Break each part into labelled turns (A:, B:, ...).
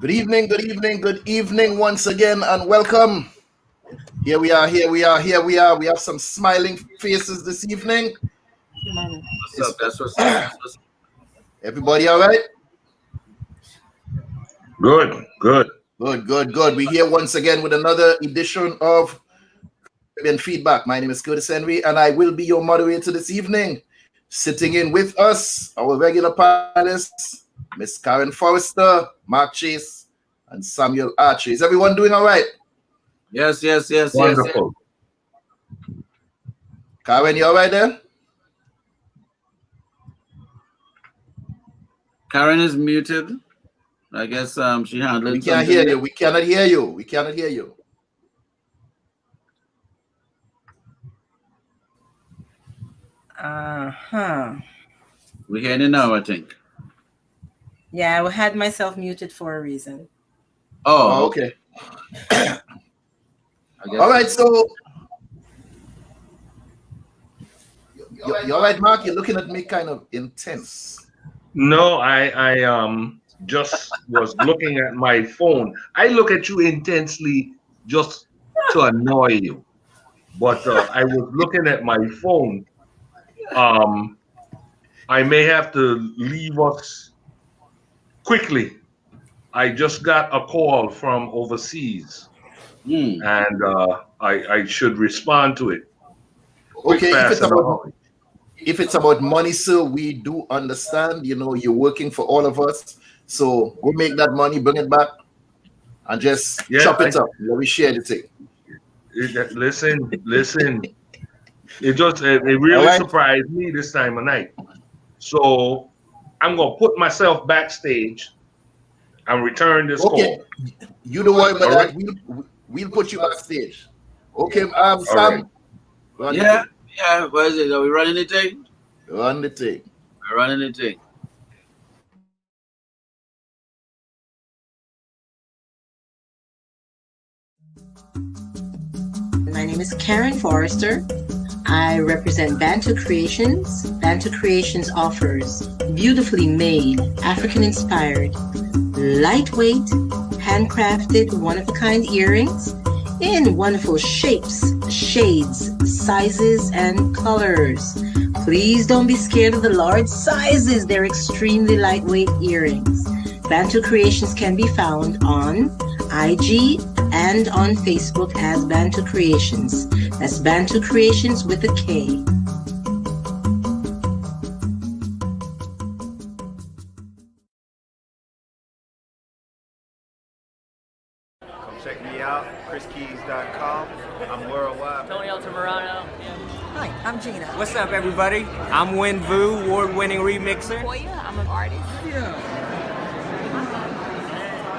A: Good evening once again, and welcome. Here we are. We have some smiling faces this evening.
B: What's up? That's what's up.
A: Everybody all right?
C: Good.
A: We're here once again with another edition of Feedback. My name is Curtis Henry, and I will be your moderator this evening. Sitting in with us, our regular panelists, Miss Karin Forrester, Mark Chase, and Samuel Archie. Is everyone doing all right?
B: Yes.
C: Wonderful.
A: Karin, you all right there?
B: Karin is muted. I guess she handled.
A: We can't hear you. We cannot hear you.
B: We hear you now, I think.
D: Yeah, I had myself muted for a reason.
A: Oh, okay. All right, so you all right, Mark? You're looking at me kind of intense.
C: No, I just was looking at my phone. I look at you intensely just to annoy you, but I was looking at my phone. I may have to leave us quickly. I just got a call from overseas, and I should respond to it.
A: Okay, if it's about money, sir, we do understand. You know, you're working for all of us, so go make that money, bring it back, and just chop it up. Let me share the thing.
C: Listen. It really surprised me this time of night. So I'm gonna put myself backstage and return this call.
A: You don't worry about that. We'll put you backstage. Okay, Sam.
B: Right. Yeah. What is it? Are we running the thing?
A: Run the thing.
B: We're running the thing.
D: My name is Karin Forrester. I represent Bantu Creations. Bantu Creations offers beautifully made, African-inspired, lightweight, handcrafted, one-of-a-kind earrings in wonderful shapes, shades, sizes, and colors. Please don't be scared of the large sizes. They're extremely lightweight earrings. Bantu Creations can be found on IG and on Facebook as Bantu Creations. That's Bantu Creations with a K.
E: Come check me out, chriskeys.com. I'm worldwide.
F: Tony Altamirano.
G: Hi, I'm Gina.
H: What's up, everybody? I'm Win Vu, award-winning remixer.
G: I'm an artist.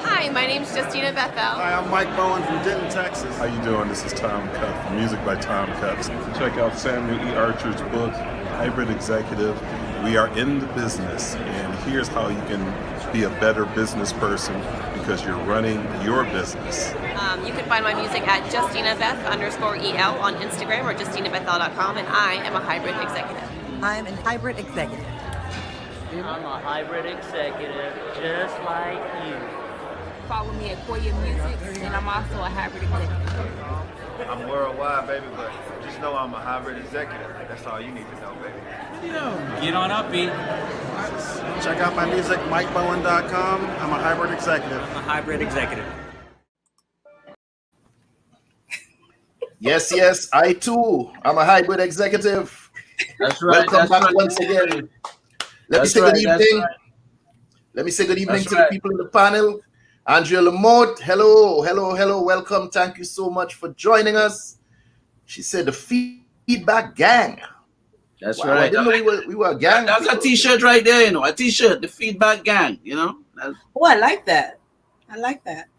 I: Hi, my name's Justina Bethel.
J: Hi, I'm Mike Bowen from Denton, Texas.
K: How you doing? This is Tom Cup from Music by Tom Cups. Check out Samuel E. Archer's book, Hybrid Executive. We are in the business, and here's how you can be a better business person because you're running your business.
I: You can find my music at JustinaBeth_EL on Instagram or JustinaBethel.com, and I am a hybrid executive.
G: I'm a hybrid executive.
F: I'm a hybrid executive, just like you.
L: Follow me at Koya Music, and I'm also a hybrid executive.
E: I'm worldwide, baby, but just know I'm a hybrid executive. That's all you need to know, baby.
H: Get on up, B.
J: Check out my music, MikeBowen.com. I'm a hybrid executive.
H: I'm a hybrid executive.
A: Yes, I too. I'm a hybrid executive.
B: That's right.
A: Welcome back once again. Let me say good evening. Let me say good evening to the people in the panel. Andrea Lamotte, hello. Welcome. Thank you so much for joining us. She said the feedback gang.
B: That's right.
A: I didn't know we were a gang.
B: That's a t-shirt right there, a t-shirt, the feedback gang,
D: Oh, I like that.
B: It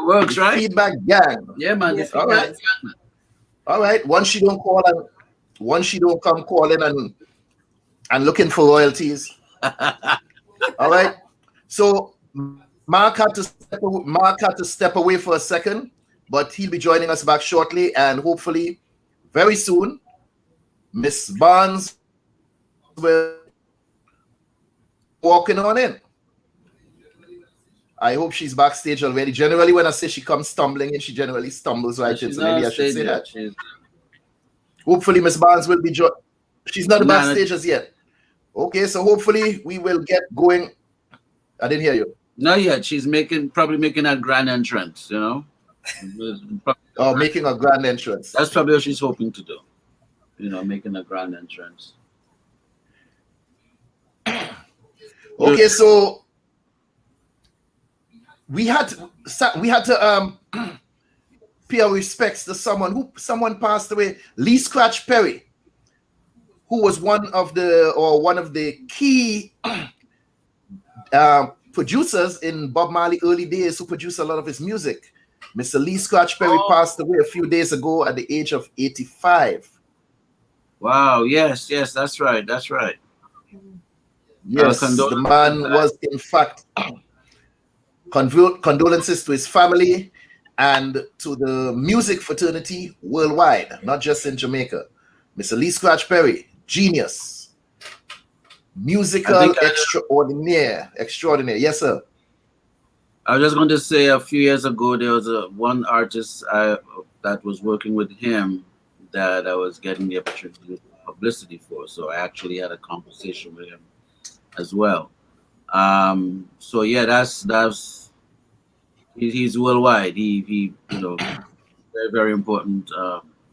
B: works,
A: the
B: right?
A: Feedback gang.
B: Yeah, man.
D: Yes,
A: All right. All right. Once she don't come calling and looking for royalties. All right. So Mark had to step away for a second, but he'll be joining us back shortly, and hopefully very soon Miss Barnes will walking on in. I hope she's backstage already. Generally, when I say she comes stumbling in, she generally stumbles right in. So maybe I should say that. Hopefully, Miss Barnes will be she's not backstage as yet. Okay, so hopefully we will get going. I didn't hear you.
B: Not yet. She's probably making a grand entrance, you know.
A: Oh, making a grand entrance.
B: That's probably what she's hoping to do. You know, making a grand entrance.
A: Okay, so we had to pay our respects to someone passed away. Lee Scratch Perry, who was one of the key producers in Bob Marley early days, who produced a lot of his music. Mr. Lee Scratch Perry passed away a few days ago at the age of 85.
B: Wow, yes, that's right.
A: Yes, the man was, in fact, condolences to his family and to the music fraternity worldwide, not just in Jamaica. Mr. Lee Scratch Perry, genius, musical extraordinaire. Yes, sir.
B: I was just going to say, a few years ago, there was one artist that was working with him that I was getting the opportunity to do publicity for. So I actually had a conversation with him as well. So yeah, that's he's worldwide. He very, very important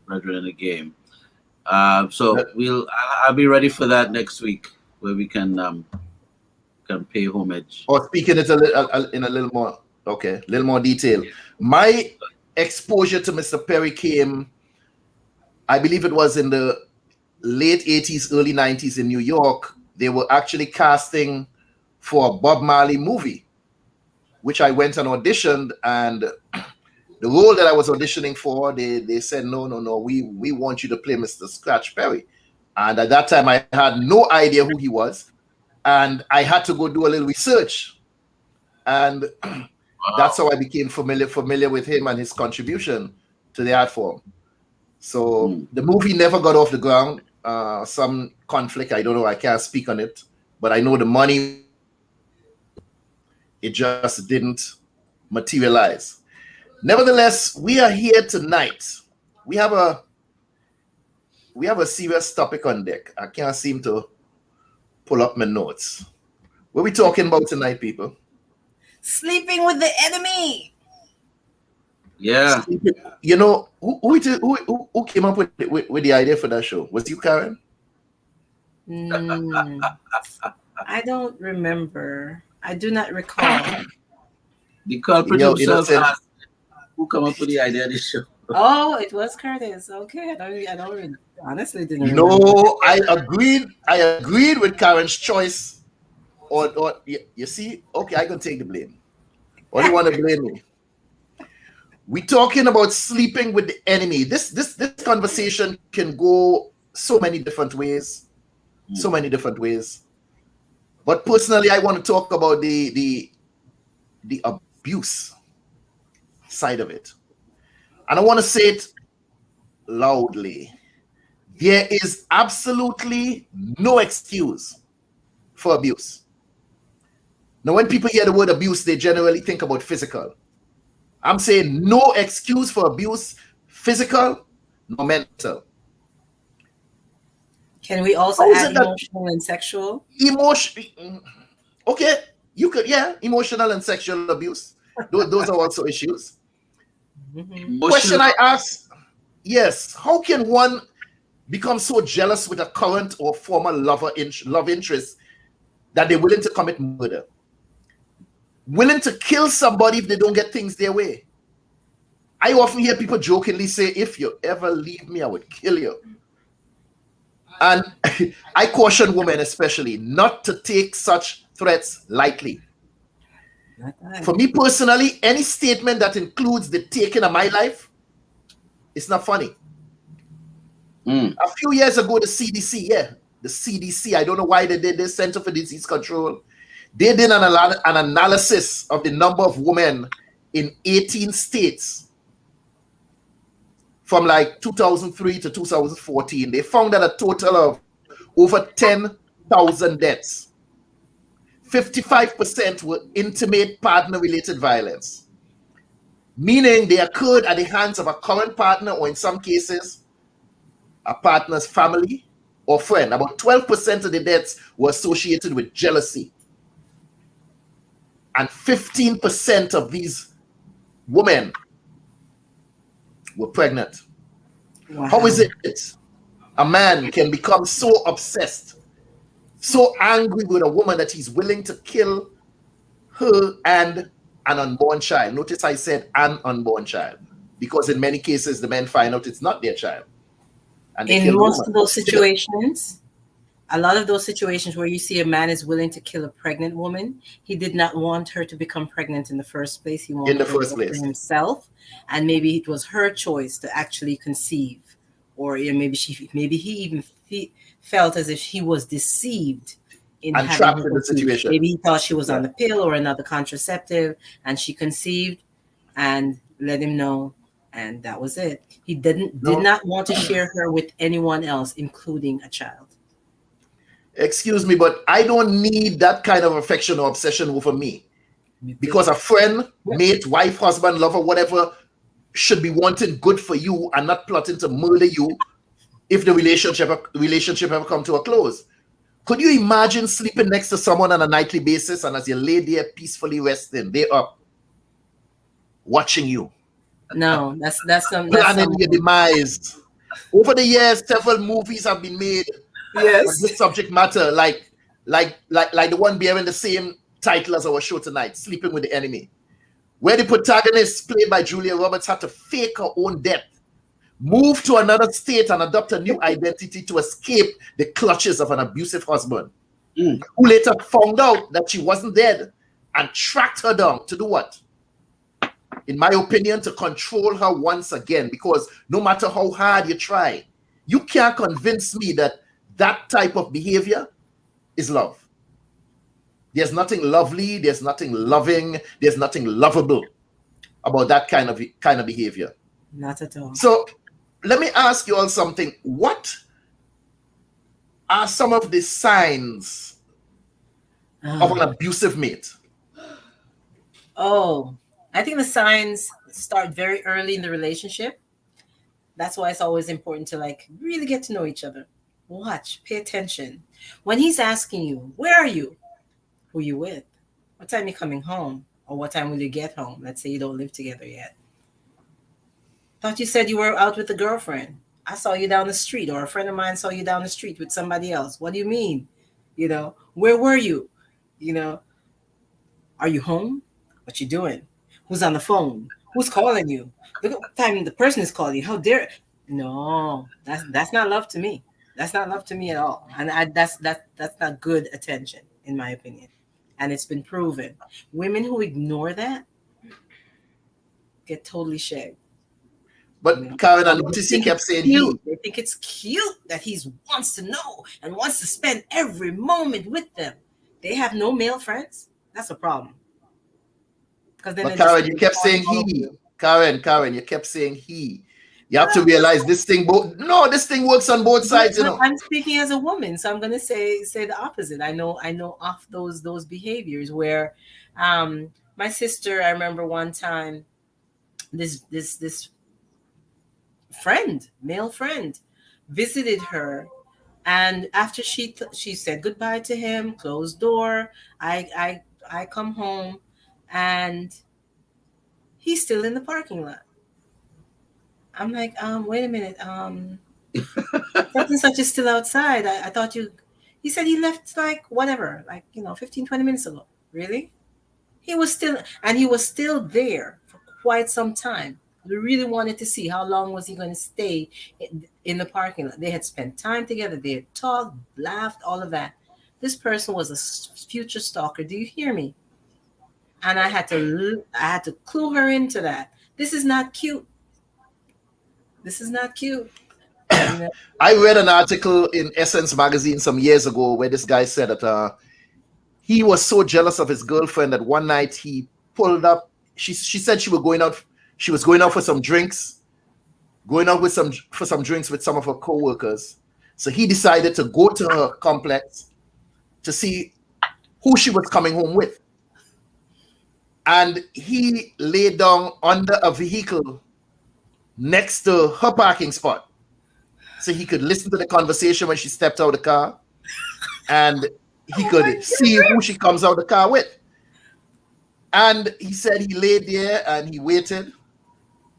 B: brethren in the game. So I'll be ready for that next week, where we can pay homage.
A: Or speaking it in a little more, okay, a little more detail. My exposure to Mr. Perry came, I believe it was in the late 80s, early 90s in New York. They were actually casting for a Bob Marley movie, which I went and auditioned, and the role that I was auditioning for, they said, no, we want you to play Mr. Scratch Perry. And at that time, I had no idea who he was. And I had to go do a little research, and that's how I became familiar with him and his contribution to the art form. So the movie never got off the ground. Some conflict, I don't know, I can't speak on it, but I know the money, it just didn't materialize. Nevertheless, we are here tonight. We have a serious topic on deck. I can't seem to pull up my notes. What are we talking about tonight, people?
G: Sleeping with the enemy.
B: Yeah.
A: You know, who came up with the idea for that show? Was you, Karin?
D: I don't remember. I do not recall.
B: The culprit himself asked who came up with the idea of this show.
D: Oh, it was Curtis. Okay, I don't honestly didn't remember.
A: No, I agreed with Karen's choice. Or you see, okay, I can take the blame. Or you want to blame me? We talking about sleeping with the enemy. This conversation can go so many different ways. So many different ways. But personally, I want to talk about the abuse side of it. And I want to say it loudly. There is absolutely no excuse for abuse. Now, when people hear the word abuse, they generally think about physical. I'm saying no excuse for abuse, physical, no mental.
D: Can we also add emotional and sexual?
A: Okay, you could, emotional and sexual abuse. Those are also issues. Question I ask, yes, how can one become so jealous with a current or former love interest that they're willing to commit murder? Willing to kill somebody if they don't get things their way? I often hear people jokingly say, if you ever leave me, I would kill you. And I caution women especially not to take such threats lightly. For me personally, any statement that includes the taking of my life, it's not funny. A few years ago, the CDC, I don't know why they did this, Center for Disease Control, they did an analysis of the number of women in 18 states from like 2003 to 2014. They found that a total of over 10,000 deaths. 55% were intimate partner-related violence, meaning they occurred at the hands of a current partner or, in some cases, a partner's family or friend. About 12% of the deaths were associated with jealousy. And 15% of these women were pregnant.
D: Wow.
A: How is it a man can become so obsessed, so angry with a woman that he's willing to kill her and an unborn child? Notice I said an unborn child, because in many cases the men find out it's not their child. And they
D: In
A: kill
D: most
A: the
D: of
A: woman.
D: those situations, a lot of those situations where you see a man is willing to kill a pregnant woman, he did not want her to become pregnant in the first place. He wanted her for himself, and maybe it was her choice to actually conceive, or maybe he even felt as if he was deceived in
A: and
D: having
A: trapped
D: her
A: in the
D: conceive.
A: situation.
D: Maybe he thought she was on the pill or another contraceptive, and she conceived and let him know, and that was it. He did not want to share her with anyone else, including a child.
A: Excuse me, but I don't need that kind of affection or obsession over me, because a friend, mate, wife, husband, lover, whatever, should be wanting good for you and not plotting to murder you if the relationship ever come to a close. Could you imagine sleeping next to someone on a nightly basis, and as you lay there peacefully resting, they're up watching you?
D: No, that's
A: planning your demise. Over the years, several movies have been made on this subject matter, like the one bearing the same title as our show tonight, Sleeping with the Enemy, where the protagonist, played by Julia Roberts, had to fake her own death, move to another state, and adopt a new identity to escape the clutches of an abusive husband, who later found out that she wasn't dead and tracked her down to do what? In my opinion, to control her once again, because no matter how hard you try, you can't convince me that that type of behavior is love. There's nothing lovely, there's nothing loving, there's nothing lovable about that kind of behavior.
D: Not at all.
A: So let me ask you all something. What are some of the signs of an abusive mate?
D: Oh, I think the signs start very early in the relationship. That's why it's always important to really get to know each other. Watch, pay attention. When he's asking you, where are you? Who are you with? What time are you coming home? Or what time will you get home? Let's say you don't live together yet. Thought you said you were out with a girlfriend. I saw you down the street, or a friend of mine saw you down the street with somebody else. What do you mean? Where were you? Are you home? What you doing? Who's on the phone? Who's calling you? Look at what time the person is calling you. How dare? No, that's not love to me. That's not love to me at all. And that's not good attention, in my opinion. And it's been proven. Women who ignore that get totally shagged.
A: But Karin, I noticed you kept saying he.
D: They think it's cute that he wants to know and wants to spend every moment with them. They have no male friends. That's a problem.
A: But Karin, you kept saying he. Karin, you kept saying he. You have to realize this thing works on both sides,
D: I'm speaking as a woman, so I'm gonna say the opposite. I know of those behaviors where my sister, I remember one time this friend, male friend, visited her, and after she said goodbye to him, closed door, I come home and he's still in the parking lot. I'm like, wait a minute, such and such is still outside. I thought he said he left 15, 20 minutes ago. Really? He was still there for quite some time. We really wanted to see how long was he going to stay in the parking lot. They had spent time together. They had talked, laughed, all of that. This person was a future stalker. Do you hear me? And I had to clue her into that. This is not cute. This is not cute.
A: I read an article in Essence magazine some years ago where this guy said that he was so jealous of his girlfriend that one night he pulled up. She said she was going out for some drinks, for some drinks with some of her co-workers. So he decided to go to her complex to see who she was coming home with. And he laid down under a vehicle next to her parking spot, so he could listen to the conversation when she stepped out of the car, and he could see who she comes out of the car with. And he said he laid there and he waited,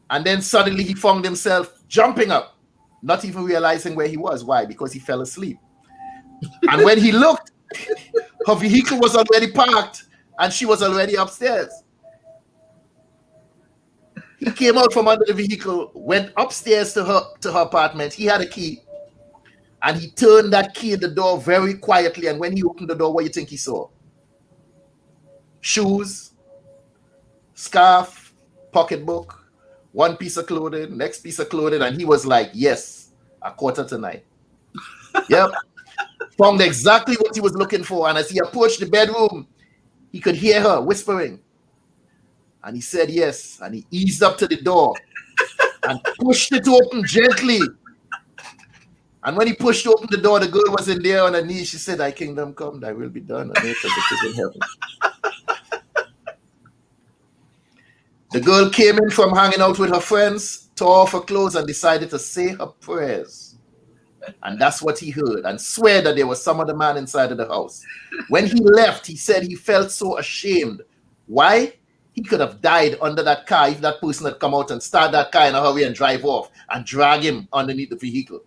A: and then suddenly he found himself jumping up, not even realizing where he was. Why? Because he fell asleep. And when he looked, her vehicle was already parked and she was already upstairs. He came out from under the vehicle, went upstairs to her apartment. He had a key, and he turned that key in the door very quietly. And when he opened the door, what do you think he saw? Shoes, scarf, pocketbook, one piece of clothing, next piece of clothing, and he was like, yes, I caught her tonight. Yep. Found exactly what he was looking for. And as he approached the bedroom, he could hear her whispering. And he said yes. And he eased up to the door and pushed it open gently. And when he pushed open the door, the girl was in there on her knees. She said, thy kingdom come, thy will be done on earth as it is in heaven. The girl came in from hanging out with her friends, tore off her clothes, and decided to say her prayers. And that's what he heard, and swear that there was some other man inside of the house. When he left, he said he felt so ashamed. Why? He could have died under that car if that person had come out and start that car in a hurry and drive off and drag him underneath the vehicle.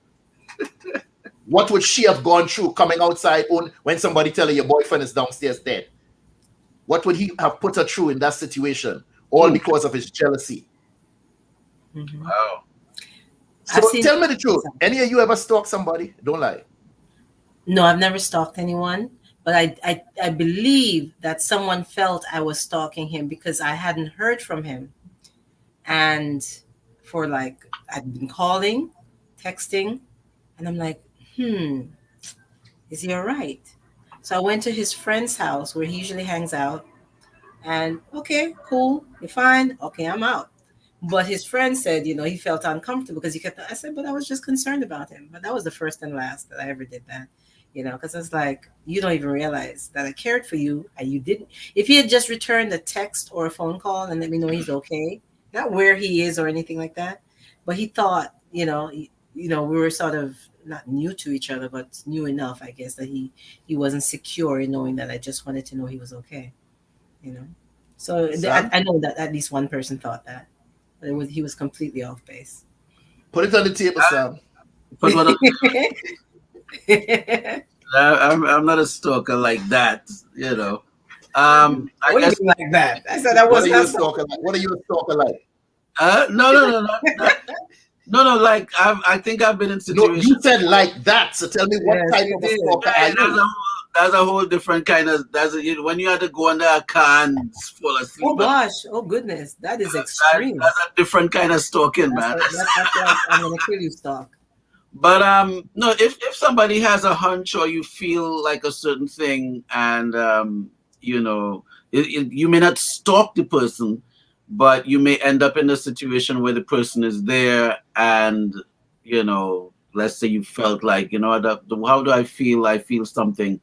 A: What would she have gone through coming outside when somebody tell her your boyfriend is downstairs dead? What would he have put her through in that situation? All because of his jealousy.
D: Mm-hmm.
B: Wow.
A: So tell me the truth. Any of you ever stalk somebody? Don't lie.
D: No, I've never stalked anyone, but I believe that someone felt I was stalking him because I hadn't heard from him. And for like, I'd been calling, texting, and I'm like, is he all right? So I went to his friend's house where he usually hangs out. And okay, cool, you're fine. Okay, I'm out. But his friend said, he felt uncomfortable because he kept. I said, but I was just concerned about him. But that was the first and last that I ever did that, because it's like you don't even realize that I cared for you and you didn't. If he had just returned a text or a phone call and let me know he's okay, not where he is or anything like that, but he thought, we were sort of not new to each other, but new enough, I guess, that he wasn't secure in knowing that I just wanted to know he was okay. So I know that at least one person thought that, but he was completely off base.
A: Put it on the table, Sam.
B: I'm not a stalker like that,
D: What do you mean like that? I said I wasn't a stalker.
A: What are you a stalker like?
B: No. Like I think I've been in situations.
A: No, you said like that. So tell me what type of a stalker are you?
B: That's a whole different kind of. When you had to go under a car and fall asleep.
D: Oh gosh! Oh goodness! That is extreme.
B: That's a different kind of stalking, man.
D: That's like I'm gonna kill you, stalk.
B: But no. If somebody has a hunch or you feel like a certain thing, and you may not stalk the person, but you may end up in a situation where the person is there, and let's say you felt like, how do I feel? I feel something.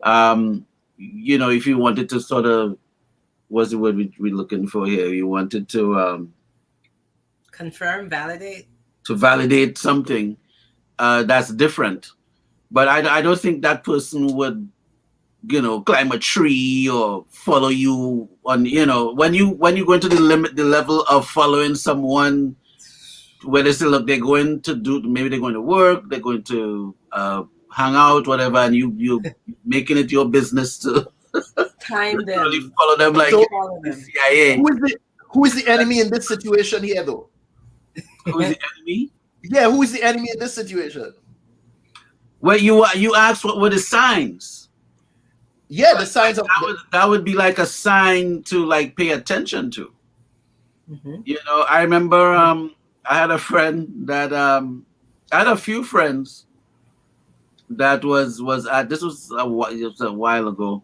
B: If you wanted to sort of, what's the word we're looking for here? You wanted to
D: confirm, validate.
B: To validate something that's different. But I don't think that person would, climb a tree or follow you on, when you go into the level of following someone where they say, look, they're going to work, they're going to hang out, whatever, and you making it your business to
D: time them,
B: really follow them like CIA.
A: Who is the enemy in this situation here, though?
B: Who is the enemy?
A: Yeah, who is the enemy in this situation?
B: Well, you asked what were the signs.
A: Yeah, the signs of
B: that would be like a sign to like pay attention to.
D: Mm-hmm.
B: I remember I had a friend that I had a few friends that was at this was a while ago,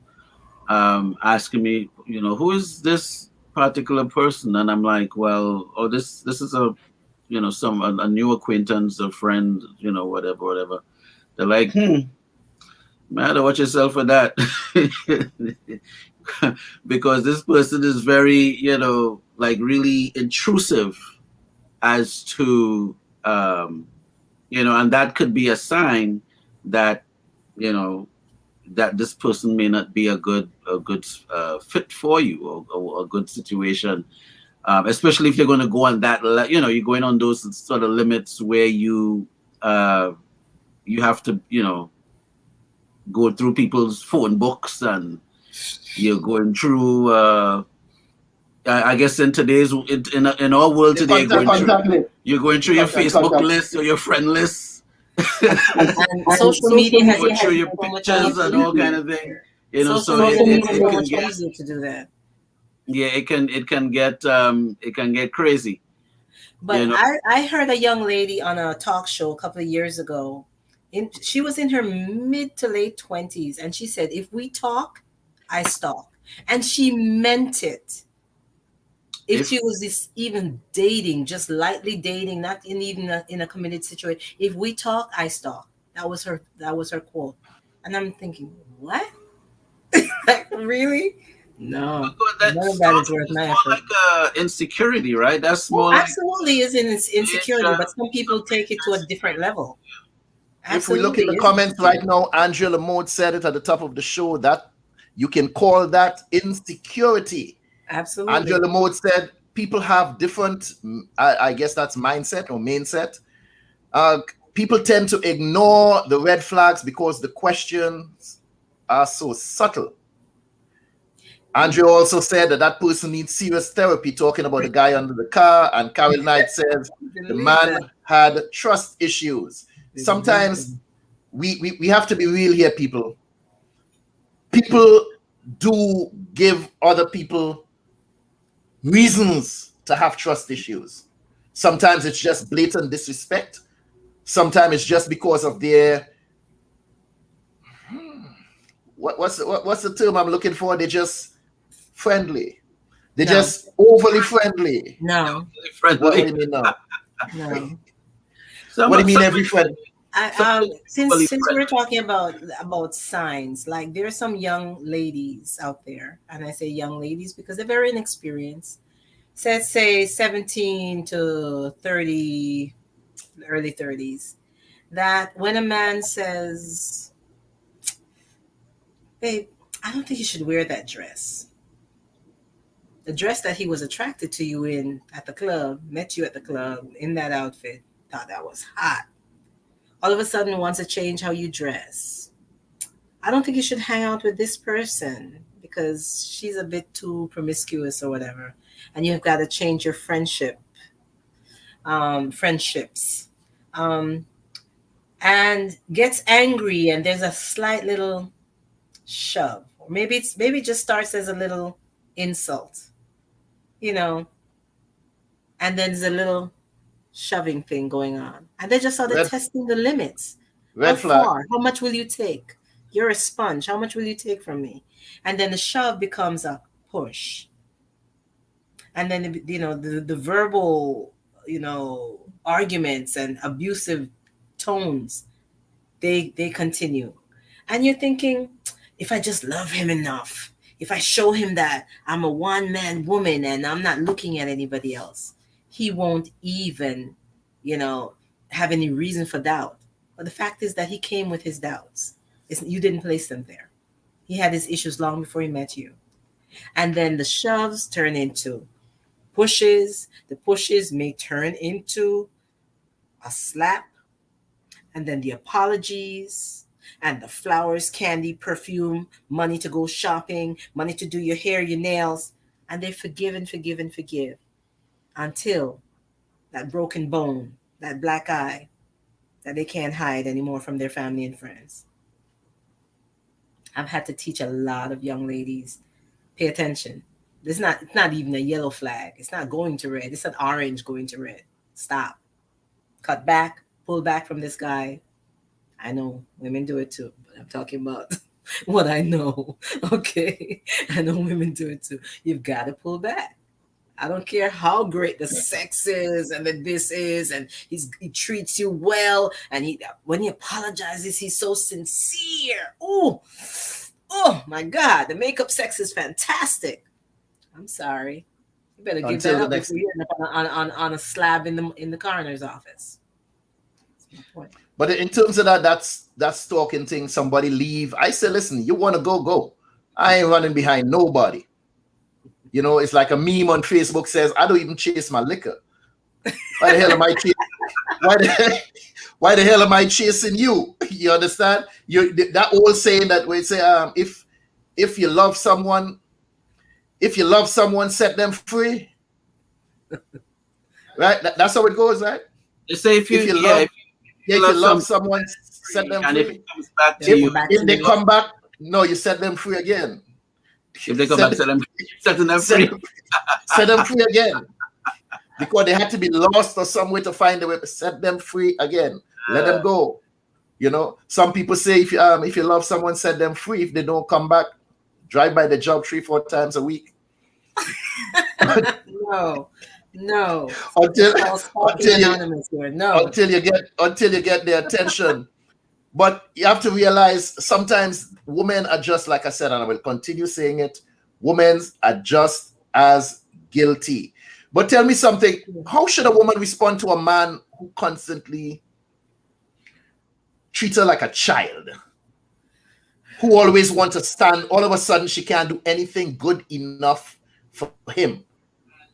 B: asking me, who is this particular person? And I'm like, well, this is a a new acquaintance, a friend, whatever. They're like, Matter watch yourself for that. Because this person is very, like really intrusive as to, and that could be a sign that, that this person may not be a good fit for you, or a good situation. Especially if you're going to go on that, you're going on those sort of limits where you have to, go through people's phone books, and you're going through, I guess in today's, in our world today, you're going through your Facebook list or your friend list.
D: And social media has
B: going through your pictures and all kind of thing. So it can get
D: easier to do that.
B: Yeah, it can get crazy.
D: But I heard a young lady on a talk show a couple of years ago. She was in her mid to late 20s, and she said, "If we talk, I stalk," and she meant it. If she was even dating, just lightly dating, not in a committed situation, if we talk, I stalk. That was her quote, and I'm thinking, what? Like, really? No, none of that is worth my effort.
B: Like insecurity, right? That's more
D: absolutely is insecurity, but some people take it to a different level.
A: If we look in the comments right now, Angela Mode said it at the top of the show that you can call that insecurity.
D: Absolutely.
A: Angela Mode said people have different, I guess that's mindset or mainset. People tend to ignore the red flags because the questions are so subtle. Andrea also said that person needs serious therapy, talking about the guy under the car. And Carol Knight says the man had trust issues. Sometimes we have to be real here, people. People do give other people reasons to have trust issues. Sometimes it's just blatant disrespect. Sometimes it's just because of their what's the term I'm looking for? They're just friendly. They're just overly friendly.
D: No.
A: What do you mean now?
D: No.
A: What do you mean every friend?
D: Since we're talking about signs, like there are some young ladies out there, and I say young ladies because they're very inexperienced. So let's say 17 to 30, early 30s, that when a man says, "Babe, I don't think you should wear that dress," the dress that he was attracted to you in at the club, met you at the club in that outfit, thought that was hot, all of a sudden wants to change how you dress. I don't think you should hang out with this person because she's a bit too promiscuous or whatever. And you've got to change your friendships. And gets angry, and there's a slight little shove. Or maybe it just starts as a little insult, and then there's a little shoving thing going on, and they just started testing the limits. How far? How much will you take? You're a sponge. How much will you take from me? And then the shove becomes a push, and then the verbal arguments and abusive tones, they continue, and you're thinking, if I just love him enough, if I show him that I'm a one-man woman and I'm not looking at anybody else, he won't even, have any reason for doubt. But the fact is that he came with his doubts. You didn't place them there. He had his issues long before he met you. And then the shoves turn into pushes. The pushes may turn into a slap. And then the apologies and the flowers, candy, perfume, money to go shopping, money to do your hair, your nails. And they forgive and forgive and forgive until that broken bone, that black eye that they can't hide anymore from their family and friends. I've had to teach a lot of young ladies, pay attention. It's not even a yellow flag. It's not going to red. It's an orange going to red. Stop. Cut back, pull back from this guy. I know women do it too, but I'm talking about what I know. Okay. I know women do it too. You've got to pull back.
G: I don't care how great the sex is and the this is, and he treats you well, and when he apologizes, he's so sincere. Oh my God, the makeup sex is fantastic. I'm sorry, you better give that up before you end up on a slab in the coroner's office. That's my point.
A: But in terms of that stalking thing, somebody leave. I say, listen, you want to go. I ain't running behind nobody. You know, it's like a meme on Facebook says, I don't even chase my liquor. Why the hell am I chasing? Why the hell am I chasing you? You understand? That old saying that we say, if you love someone, set them free. Right? That's how it goes, right?
B: They say if you
A: love someone, set them free.
B: If it comes back to you,
A: if they come back, no, you set them free again.
B: If they come back, set them free.
A: Set them free again. Because they had to be lost or some way to find a way to set them free again. Let them go. You know, some people say if you love someone, set them free. If they don't come back, drive by the job 3-4 times a week.
G: No.
A: Until you get their attention. But you have to realize sometimes women are just, like I said, and I will continue saying it, women are just as guilty. But tell me something, how should a woman respond to a man who constantly treats her like a child? Who always wants to stand, all of a sudden she can't do anything good enough for him.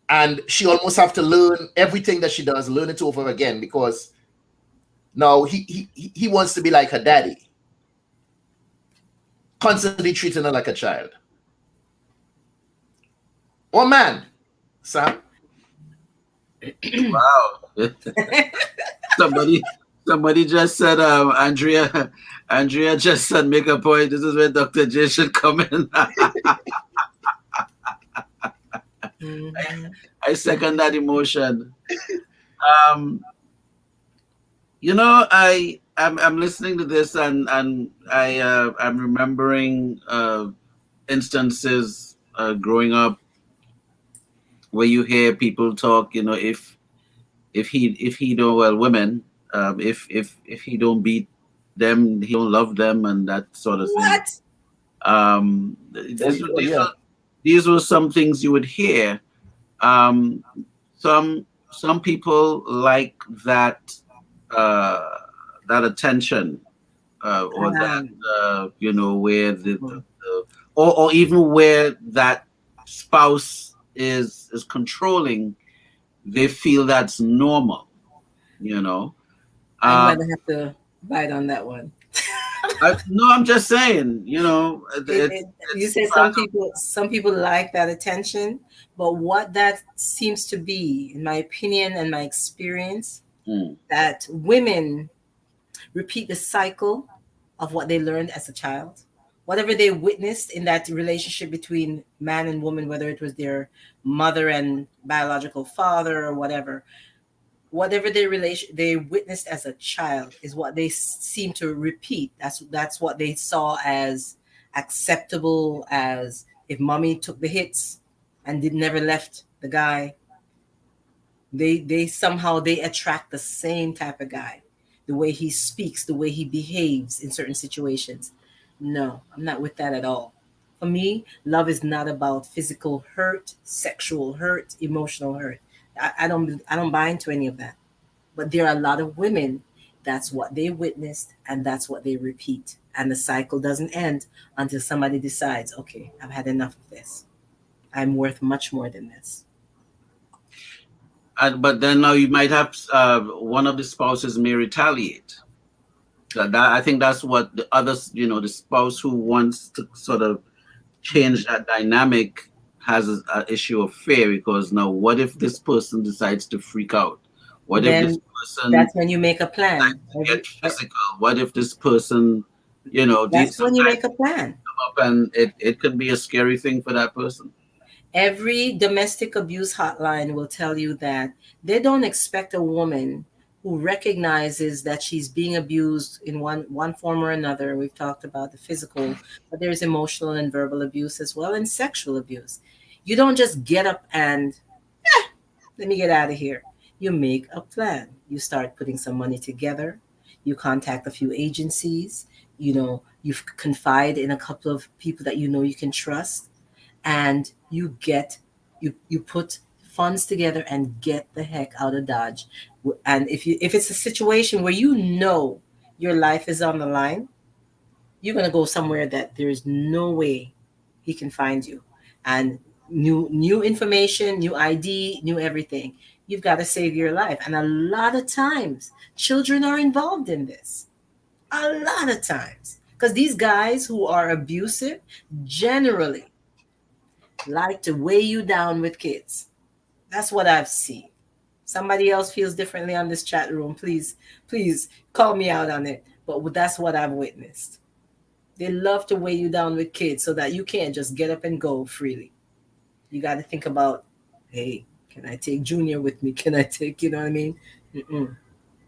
A: And she almost have to learn everything that she does, learn it over again, because now he wants to be like her daddy. Constantly treating her like a child. Or man, Sam.
B: Wow. Somebody just said, Andrea just said, make a point. This is where Dr. J should come in. I second that emotion. You know, I'm listening to this and I'm remembering instances growing up where you hear people talk, you know, if he don't, well, women, if he don't beat them, he don't love them, and that sort of thing. These were some things you would hear. Some people like that attention, or that you know, where or even where that spouse is controlling, they feel that's normal, you know.
G: I'd rather have to bite on that one.
B: No, I'm just saying, you know.
G: You say some people like that attention, but what that seems to be, in my opinion and my experience, that women repeat the cycle of what they learned as a child. Whatever they witnessed in that relationship between man and woman, whether it was their mother and biological father or whatever they witnessed as a child is what they seem to repeat. That's what they saw as acceptable, as if mommy took the hits and never left the guy. They somehow attract the same type of guy, the way he speaks, the way he behaves in certain situations. No, I'm not with that at all. For me, love is not about physical hurt, sexual hurt, emotional hurt. I don't buy into any of that. But there are a lot of women, that's what they witnessed and that's what they repeat. And the cycle doesn't end until somebody decides, okay, I've had enough of this. I'm worth much more than this.
B: But then now you might have one of the spouses may retaliate. I think that's what the others, you know, the spouse who wants to sort of change that dynamic has an issue of fear, because now what if this person decides to freak out? What
G: then
B: if this person...
G: That's when you make a plan.
B: Get physical. What if this person, you know...
G: That's when you make a plan.
B: And it could be a scary thing for that person.
G: Every domestic abuse hotline will tell you that they don't expect a woman who recognizes that she's being abused in one form or another. We've talked about the physical, but there's emotional and verbal abuse as well, and sexual abuse. You don't just get up and let me get out of here. You make a plan. You start putting some money together. You contact a few agencies. You confide in a couple of people that you can trust, and you put funds together and get the heck out of Dodge. And if it's a situation where your life is on the line, you're going to go somewhere that there's no way he can find you. And new information, new ID, new everything. You've got to save your life. And a lot of times, children are involved in this. A lot of times. Because these guys who are abusive generally like to weigh you down with kids. That's what I've seen. Somebody else feels differently on this chat room. Please call me out on it. But that's what I've witnessed. They love to weigh you down with kids so that you can't just get up and go freely. You got to think about, hey, can I take Junior with me? Can I take, you know what I mean? Mm-mm.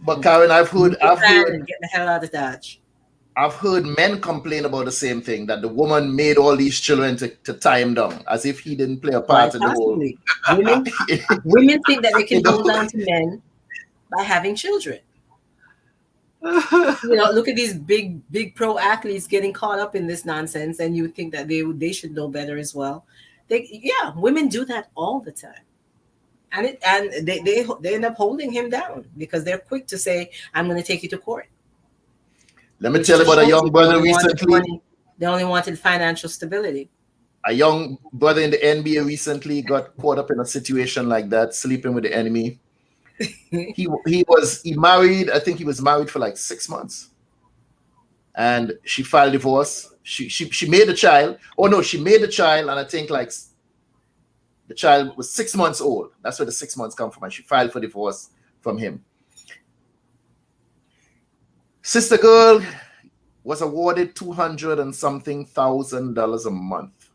A: But Karin, I've heard
G: get the hell out of Dodge.
A: I've heard men complain about the same thing, that the woman made all these children to tie him down, as if he didn't play a part in the whole.
G: Women think that they can hold down to men by having children. Look at these big pro athletes getting caught up in this nonsense, and you think that they should know better as well. Women do that all the time, and they end up holding him down because they're quick to say, "I'm going to take you to court."
A: Let me tell you about a young brother recently.
G: They only wanted financial stability.
A: A young brother in the NBA recently got caught up in a situation like that, sleeping with the enemy. He married. I think he was married for like 6 months, and she filed divorce. She made a child. Oh no, she made a child, and I think like the child was 6 months old. That's where the 6 months come from, and she filed for divorce from him. Sister girl was awarded $200 and something thousand a month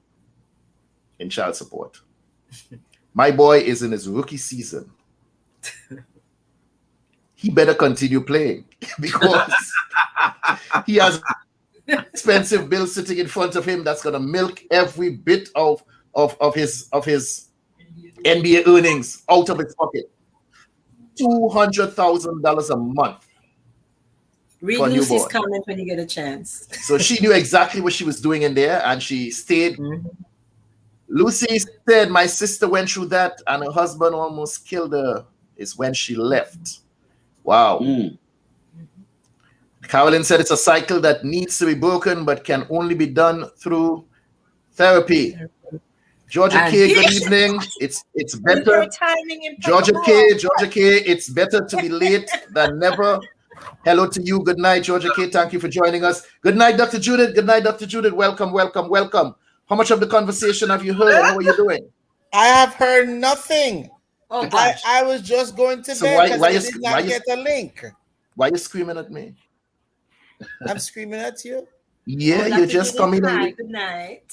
A: in child support. My boy is in his rookie season. He better continue playing because he has expensive bills sitting in front of him that's gonna milk every bit of his NBA earnings out of his pocket. $200,000 a month.
G: Read Lucy's comment when you get a chance.
A: So she knew exactly what she was doing in there, and she stayed. Mm-hmm. Lucy said, "My sister went through that, and her husband almost killed her." Is when she left. Wow. Carolyn said, "It's a cycle that needs to be broken, but can only be done through therapy." Georgia K, good evening. It's better. Georgia K, it's better to be late than never. Hello to you. Good night, Georgia K. Thank you for joining us. Good night, Dr. Judith. Good night, Dr. Judith. Welcome. How much of the conversation have you heard? How are you doing?
M: I have heard nothing.
G: Oh, gosh.
M: I was just going to bed because I did not get a link.
A: Why are you screaming at me?
M: I'm screaming at you?
A: Yeah, you're just coming in.
G: Good night.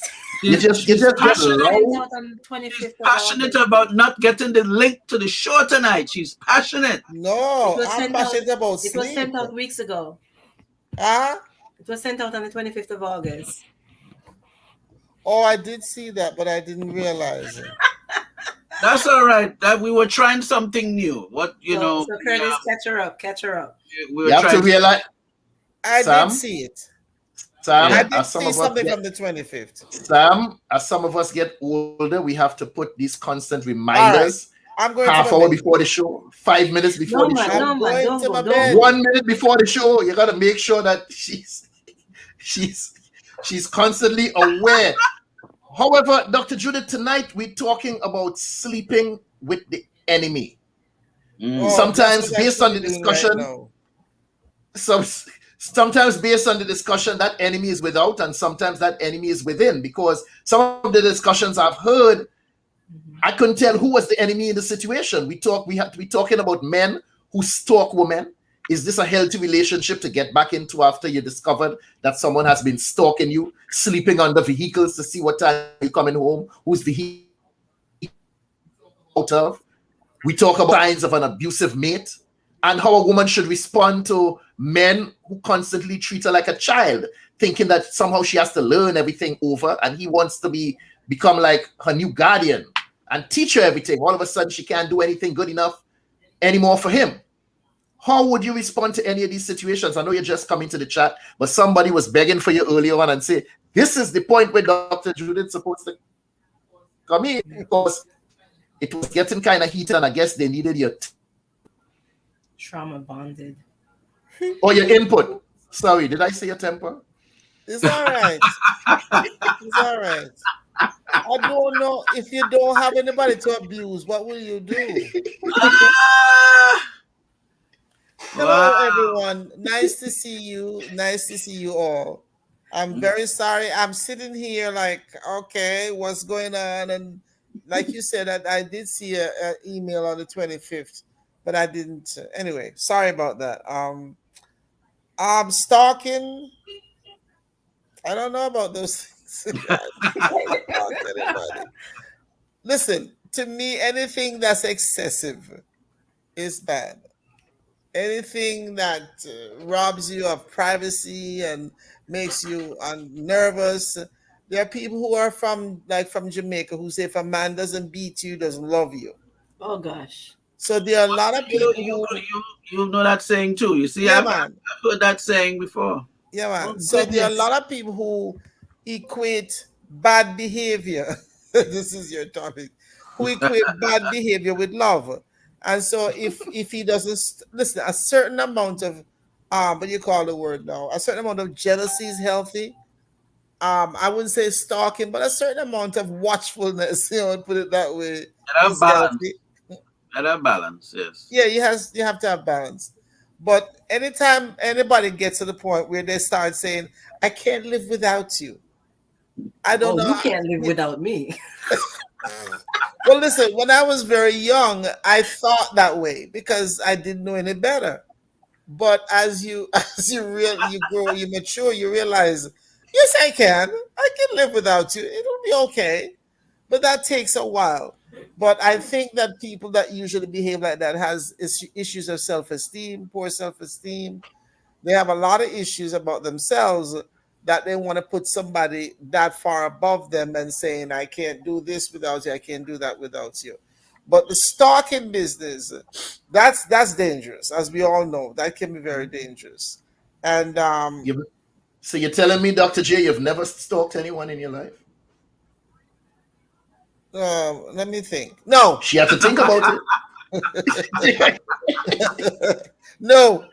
A: You just
B: passionate about not getting the link to the show tonight. She's passionate.
M: No, I'm passionate about sleep.
G: It was sent out weeks ago. It was sent out on the 25th of August.
M: Oh, I did see that, but I didn't realize it.
B: That's all right. That we were trying something new.
G: So Curtis, catch her up.
A: You have to realize.
M: I did see it.
A: Sam,
M: I did see something from the 25th.
A: Sam, as some of us get older, we have to put these constant reminders.
M: Right. I'm going
A: half hour before the show, 5 minutes before the show.
M: I'm going to my bed.
A: 1 minute before the show. You gotta make sure that she's constantly aware. However, Dr. Judith, tonight we're talking about sleeping with the enemy. Sometimes based on the discussion, sometimes based on the discussion, that enemy is without, and sometimes that enemy is within. Because some of the discussions I've heard, I couldn't tell who was the enemy in the situation. We have to be talking about men who stalk women. Is this a healthy relationship to get back into after you discovered that someone has been stalking you, sleeping under vehicles to see what time you're coming home, whose vehicle out of? We talk about signs of an abusive mate and how a woman should respond to men who constantly treat her like a child, thinking that somehow she has to learn everything over and he wants to become like her new guardian and teach her everything. All of a sudden, she can't do anything good enough anymore for him. How would you respond to any of these situations? I know you're just coming to the chat, but somebody was begging for you earlier on and say, this is the point where Dr. Judith's supposed to come in, because it was getting kind of heated and I guess they needed your
G: trauma bonded.
A: Or your input. Sorry, did I say your temper?
M: It's all right. It's all right. I don't know, if you don't have anybody to abuse, what will you do? Hello, everyone. Nice to see you. Nice to see you all. I'm very sorry. I'm sitting here like, okay, what's going on? And like you said, I did see an email on the 25th, but I didn't. Anyway, sorry about that. Stalking. I don't know about those things. Listen, to me, anything that's excessive is bad. Anything that robs you of privacy and makes you nervous. There are people who are from Jamaica who say if a man doesn't beat you, doesn't love you.
G: Oh gosh.
M: So there are a lot of people
B: you know that saying too. You see,
M: yeah,
B: I've heard that saying before.
M: Yeah, man.
G: Oh,
M: so there are a lot of people who equate bad behavior. This is your topic. Who equate bad behavior with love. And so if he doesn't listen, a certain amount of what you call the word now, a certain amount of jealousy is healthy. I wouldn't say stalking, but a certain amount of watchfulness, put it that way.
B: Is healthy. That balance, yes.
M: Yeah, you have to have balance. But anytime anybody gets to the point where they start saying, I can't live without you. I don't know.
G: You can't live without me.
M: Well, listen, when I was very young, I thought that way because I didn't know any better. But as you grow, you mature, you realize, yes, I can live without you. It'll be okay. But that takes a while. But I think that people that usually behave like that has issues of self-esteem, poor self-esteem. They have a lot of issues about themselves that they want to put somebody that far above them and saying, I can't do this without you, I can't do that without you. But the stalking business, that's dangerous, as we all know. That can be very dangerous. And
A: so you're telling me, Dr. J, you've never stalked anyone in your life?
M: Let me think. No.
A: She had to think about it.
M: No.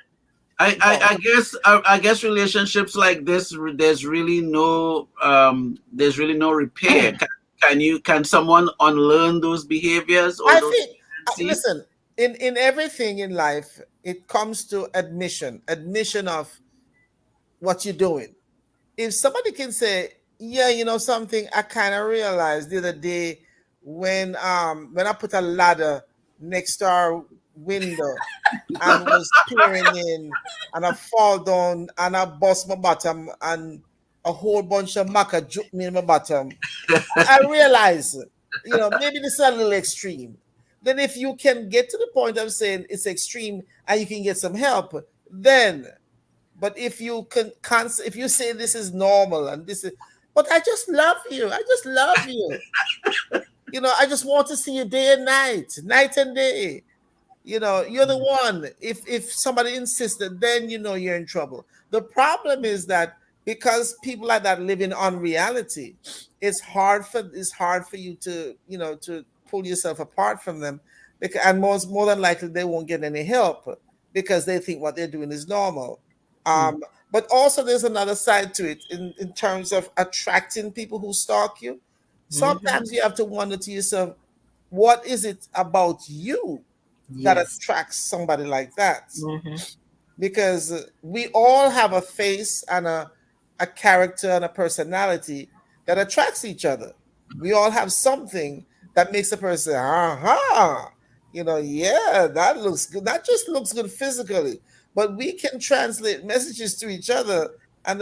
B: I guess relationships like this, there's really no repair. Can someone unlearn those behaviors? Or
M: listen, in everything in life, it comes to admission of what you're doing. If somebody can say, yeah, something, I kind of realized the other day when I put a ladder next to our window and was peering in, and I fall down and I bust my bottom and a whole bunch of maca juke me in my bottom. I realize, maybe this is a little extreme. Then if you can get to the point of saying it's extreme and you can get some help, then. But if you if you say this is normal and this is, but I just love you. I just love you. I just want to see you day and night and day. You're the one. If somebody insisted, then you're in trouble. The problem is that because people like that live in unreality, it's hard for you to to pull yourself apart from them, and more than likely they won't get any help because they think what they're doing is normal. But also there's another side to it in terms of attracting people who stalk you. Sometimes you have to wonder to yourself, what is it about you that attracts somebody like that? Because we all have a face and a character and a personality that attracts each other. We all have something that makes a person, yeah, that looks good. That just looks good physically. But we can translate messages to each other, and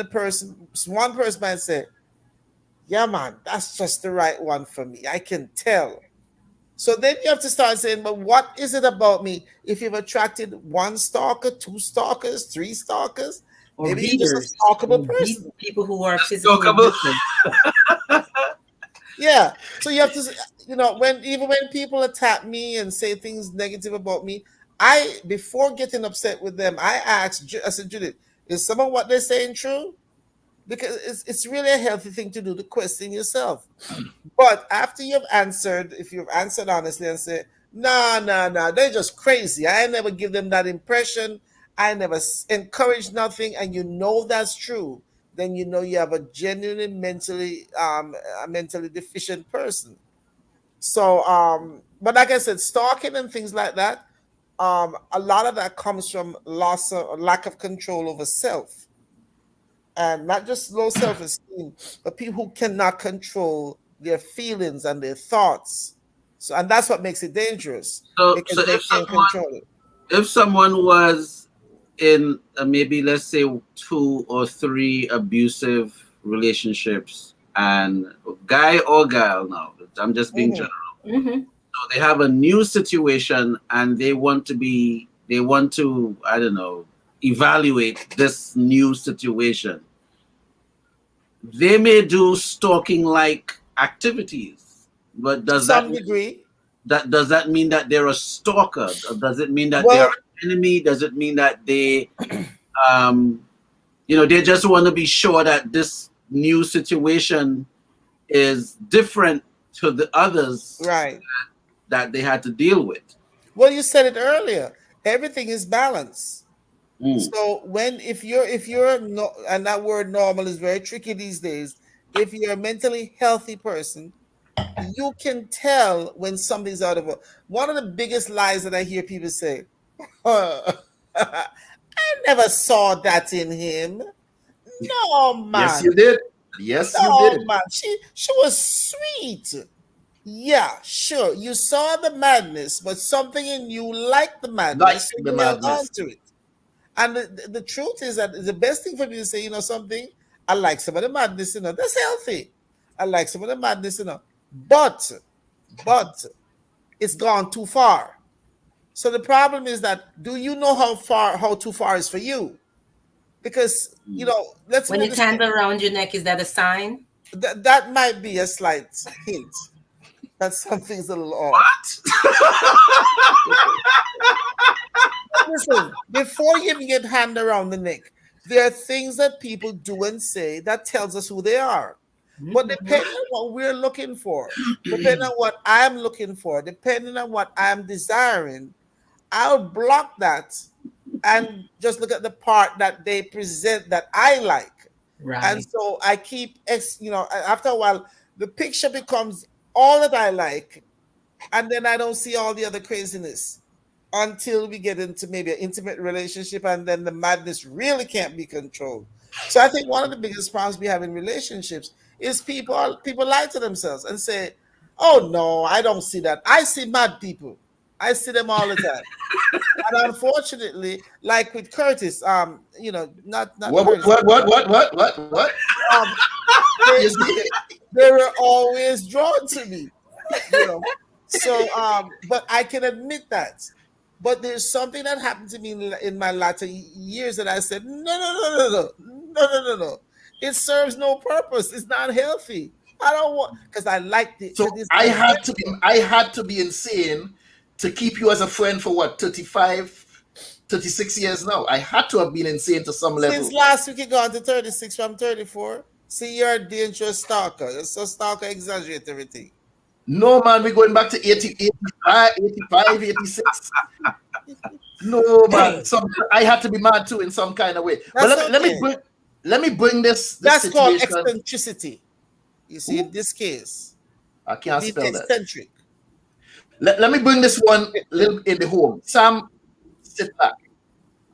M: one person might say, yeah, man, that's just the right one for me. I can tell. So then you have to start saying, but what is it about me? If you've attracted one stalker, two stalkers, three stalkers,
G: or
M: maybe you're just a stalkable person.
G: People who are physically abusive.
M: Yeah. So you have to, even when people attack me and say things negative about me, before getting upset with them, I said, Judith, is some of what they're saying true? Because it's really a healthy thing to do to question yourself. But after you've answered, if you've answered honestly and say, nah, they're just crazy. I never give them that impression. I never encourage nothing, and that's true. Then you have a genuinely mentally deficient person. So, but like I said, stalking and things like that, a lot of that comes from lack of control over self, and not just low self-esteem, but people who cannot control their feelings and their thoughts. So, and that's what makes it dangerous.
B: So
M: because they can't control it.
B: If someone was in maybe let's say 2 or 3 abusive relationships, and guy or girl, now I'm just being general. So they have a new situation and they want to I don't know, evaluate this new situation. They may do stalking like activities, but does that mean that they're a stalker? Does it mean that they're an enemy? Does it mean that they they just want to be sure that this new situation is different to the others that they had to deal with?
M: Well, you said it earlier. Everything is balance. So if you're no, and that word normal is very tricky these days. If you're a mentally healthy person, you can tell when something's out of order. One of the biggest lies that I hear people say, I never saw that in him. No, man.
A: Yes, you did. Yes, you did.
M: Man. She was sweet. Yeah, sure. You saw the madness, but something in you liked the madness. So you held on to it. And the truth is that the best thing for me to say, something, I like some of the madness, that's healthy. I like some of the madness, but it's gone too far. So the problem is that, do you know how too far is for you? Because, let's
G: when it's hand around your neck, is that a sign?
M: That might be a slight hint that something's a little off.
B: What?
M: Listen, before you even get hand around the neck, there are things that people do and say that tells us who they are. But depending on what we're looking for, depending on what I'm looking for, depending on what I'm desiring, I'll block that and just look at the part that they present that I like. Right. And so I keep, after a while, the picture becomes all that I like, and then I don't see all the other craziness until we get into maybe an intimate relationship, and then the madness really can't be controlled. So I think one of the biggest problems we have in relationships is people lie to themselves and say, oh no, I don't see that. I see mad people. I see them all the time. And unfortunately, like with Curtis, not Curtis.
A: What?
M: They were always drawn to me. So, but I can admit that. But there's something that happened to me in my latter years that I said, no. It serves no purpose. It's not healthy. I don't want, because I liked it.
A: So I had to be insane to keep you as a friend for what, 35, 36 years now. I had to have been insane to some level.
M: Since last week you got to 36 from 34. See, you're a dangerous stalker. So stalker exaggerate everything.
A: No, man, we're going back to 80, 85, 86. No, man. I had to be mad too in some kind of way. But let me bring this
M: That's
A: situation.
M: Called eccentricity. You see, in this case.
A: I can't spell
M: eccentric.
A: That. Let me bring this one little in the home. Sam, sit back.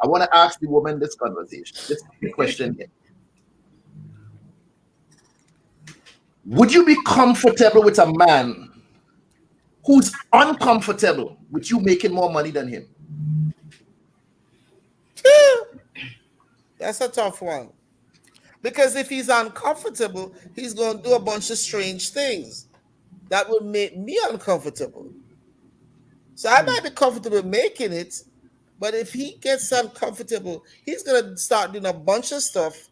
A: I want to ask the woman this question here. Would you be comfortable with a man who's uncomfortable with you making more money than him?
M: That's a tough one. Because if he's uncomfortable, he's going to do a bunch of strange things that would make me uncomfortable. So I might be comfortable making it, but if he gets uncomfortable, he's going to start doing a bunch of stuff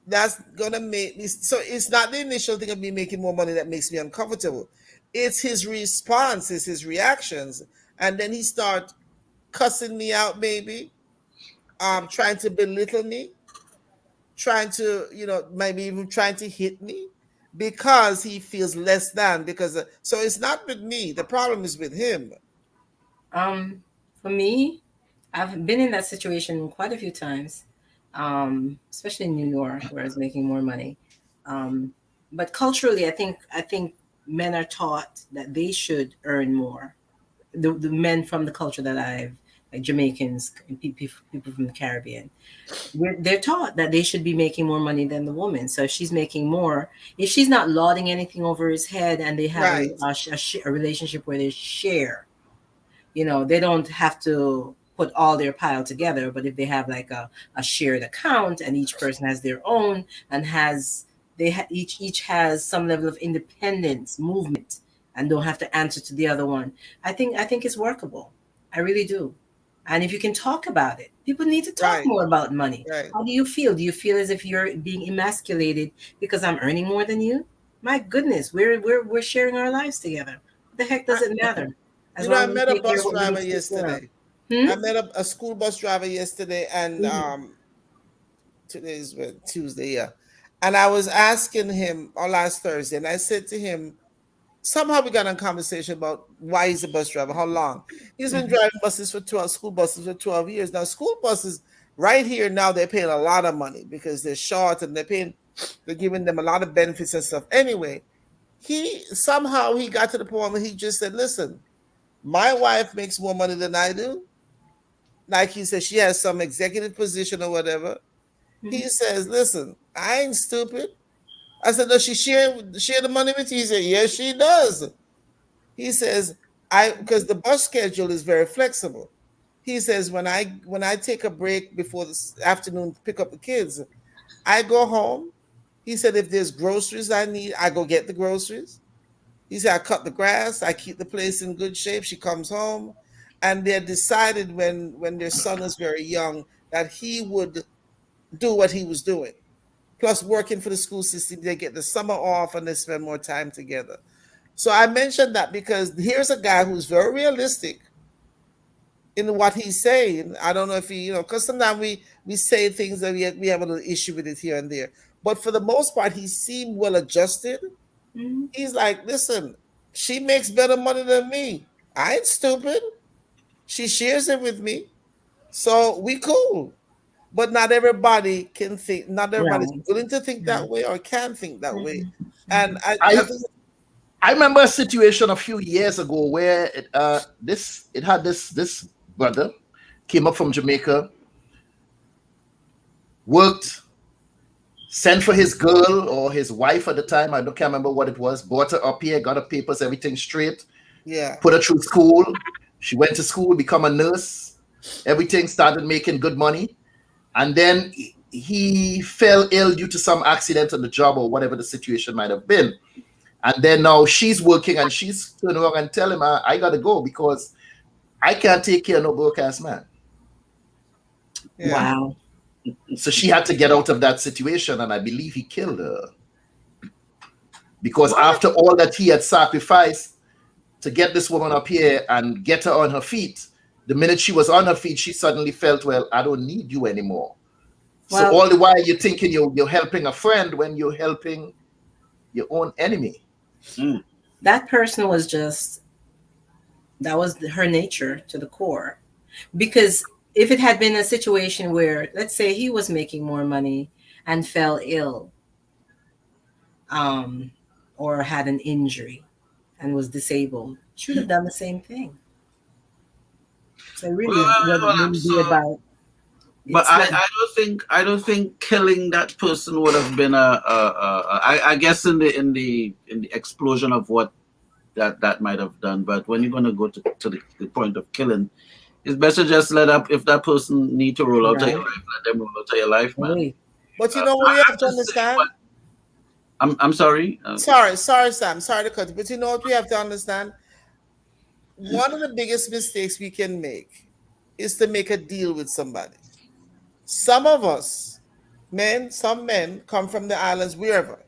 M: that's gonna make me. So it's not the initial thing of me making more money that makes me uncomfortable. It's his response, it's his reactions, and then he start cussing me out, maybe, trying to belittle me, trying to, maybe even trying to hit me because he feels less than. So it's not with me. The problem is with him.
G: For me, I've been in that situation quite a few times, especially in New York, where I was making more money. But culturally, I think men are taught that they should earn more. The men from the culture that I've, like Jamaicans and people from the Caribbean, they're taught that they should be making more money than the woman. So if she's making more, if she's not lauding anything over his head, and they have
M: Right.
G: a relationship where they share, they don't have to put all their pile together, but if they have like a shared account and each person has their own and each has some level of independence, movement, and don't have to answer to the other one, I think it's workable. I really do. And if you can talk about it, people need to talk
M: Right.
G: more about money.
M: Right.
G: How do you feel? Do you feel as if you're being emasculated because I'm earning more than you? My goodness, we're sharing our lives together. What the heck does it matter? As long
M: I
G: as we
M: met a
G: take care
M: bus
G: of what we
M: driver
G: need to take care of.
M: yesterday.
G: Hmm?
M: I met a school bus driver yesterday, and
G: Mhm.
M: today's Tuesday, yeah. And I was asking him on last Thursday, and I said to him, somehow we got in a conversation about why he's a bus driver, how long. He's been
G: Mhm.
M: driving buses for 12, school buses for 12 years. Now, school buses right here now, they're paying a lot of money because they're short and they're giving them a lot of benefits and stuff. Anyway, he got to the point where he just said, listen, my wife makes more money than I do. Like he said, she has some executive position or whatever. He says, listen, I ain't stupid. I said, does she share the money with you? He said, yes, she does. He says, because the bus schedule is very flexible. He says, when I take a break before the afternoon to pick up the kids, I go home. He said, if there's groceries I need, I go get the groceries. He said, I cut the grass, I keep the place in good shape. She comes home, and they decided when their son was very young that he would do what he was doing. Plus, working for the school system, they get the summer off and they spend more time together. So I mentioned that because here's a guy who's very realistic in what he's saying. I don't know if he, because sometimes we say things that we have a little issue with it here and there. But for the most part, he seemed well adjusted.
G: Mhm.
M: He's like, listen, she makes better money than me. I ain't stupid. She shares it with me. So we cool. But not everybody can think, not everybody's
G: Right.
M: willing to think that way or can think that way.
G: Mhm.
M: And I
A: I
M: think
A: I remember a situation a few years ago where it had this brother came up from Jamaica, worked, sent for his girl or his wife at the time. I can't remember what it was. Brought her up here, got her papers, everything straight.
M: yeah.
A: Put her through school. She went to school, become a nurse. Everything started making good money, and then he fell ill due to some accident on the job or whatever the situation might have been. And then now she's working and she's turning around and tell him, I gotta go because I can't take care of no broke ass man.
M: Yeah.
G: Wow.
A: So she had to get out of that situation, and I believe he killed her. Because after all that he had sacrificed to get this woman up here and get her on her feet, the minute she was on her feet, she suddenly felt, well, I don't need you anymore. So
G: Well-
A: all the while you're thinking you're helping a friend when you're helping your own enemy.
G: That person that was her nature to the core. Because if it had been a situation where, let's say, he was making more money and fell ill, or had an injury and was disabled, she would have done the same thing. So really, wouldn't be about.
B: But I don't think killing that person would have been I guess in the explosion of what that might have done. But when you're gonna go to the point of killing, it's better just if that person need to roll out of your life, let them roll out of your life, man.
M: But you know what we have to understand?
B: I'm sorry.
M: Sorry, Sam. Sorry to cut you. But you know what we have to understand? One of the biggest mistakes we can make is to make a deal with somebody. Some of us some men come from the islands, wherever,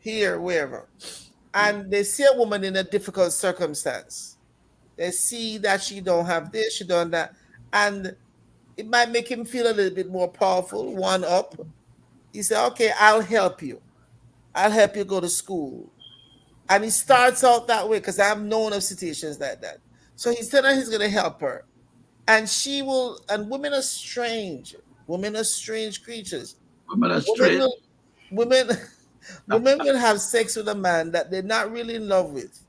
M: and they see a woman in a difficult circumstance. They see that she don't have this, she don't that, and it might make him feel a little bit more powerful, one up. He said, okay, I'll help you. I'll help you go to school. And he starts out that way because I've known of situations like that. So he's telling her he's going to help her. And she will, and women are strange. Women are strange creatures.
B: Women are strange.
M: Women will have sex with a man that they're not really in love with.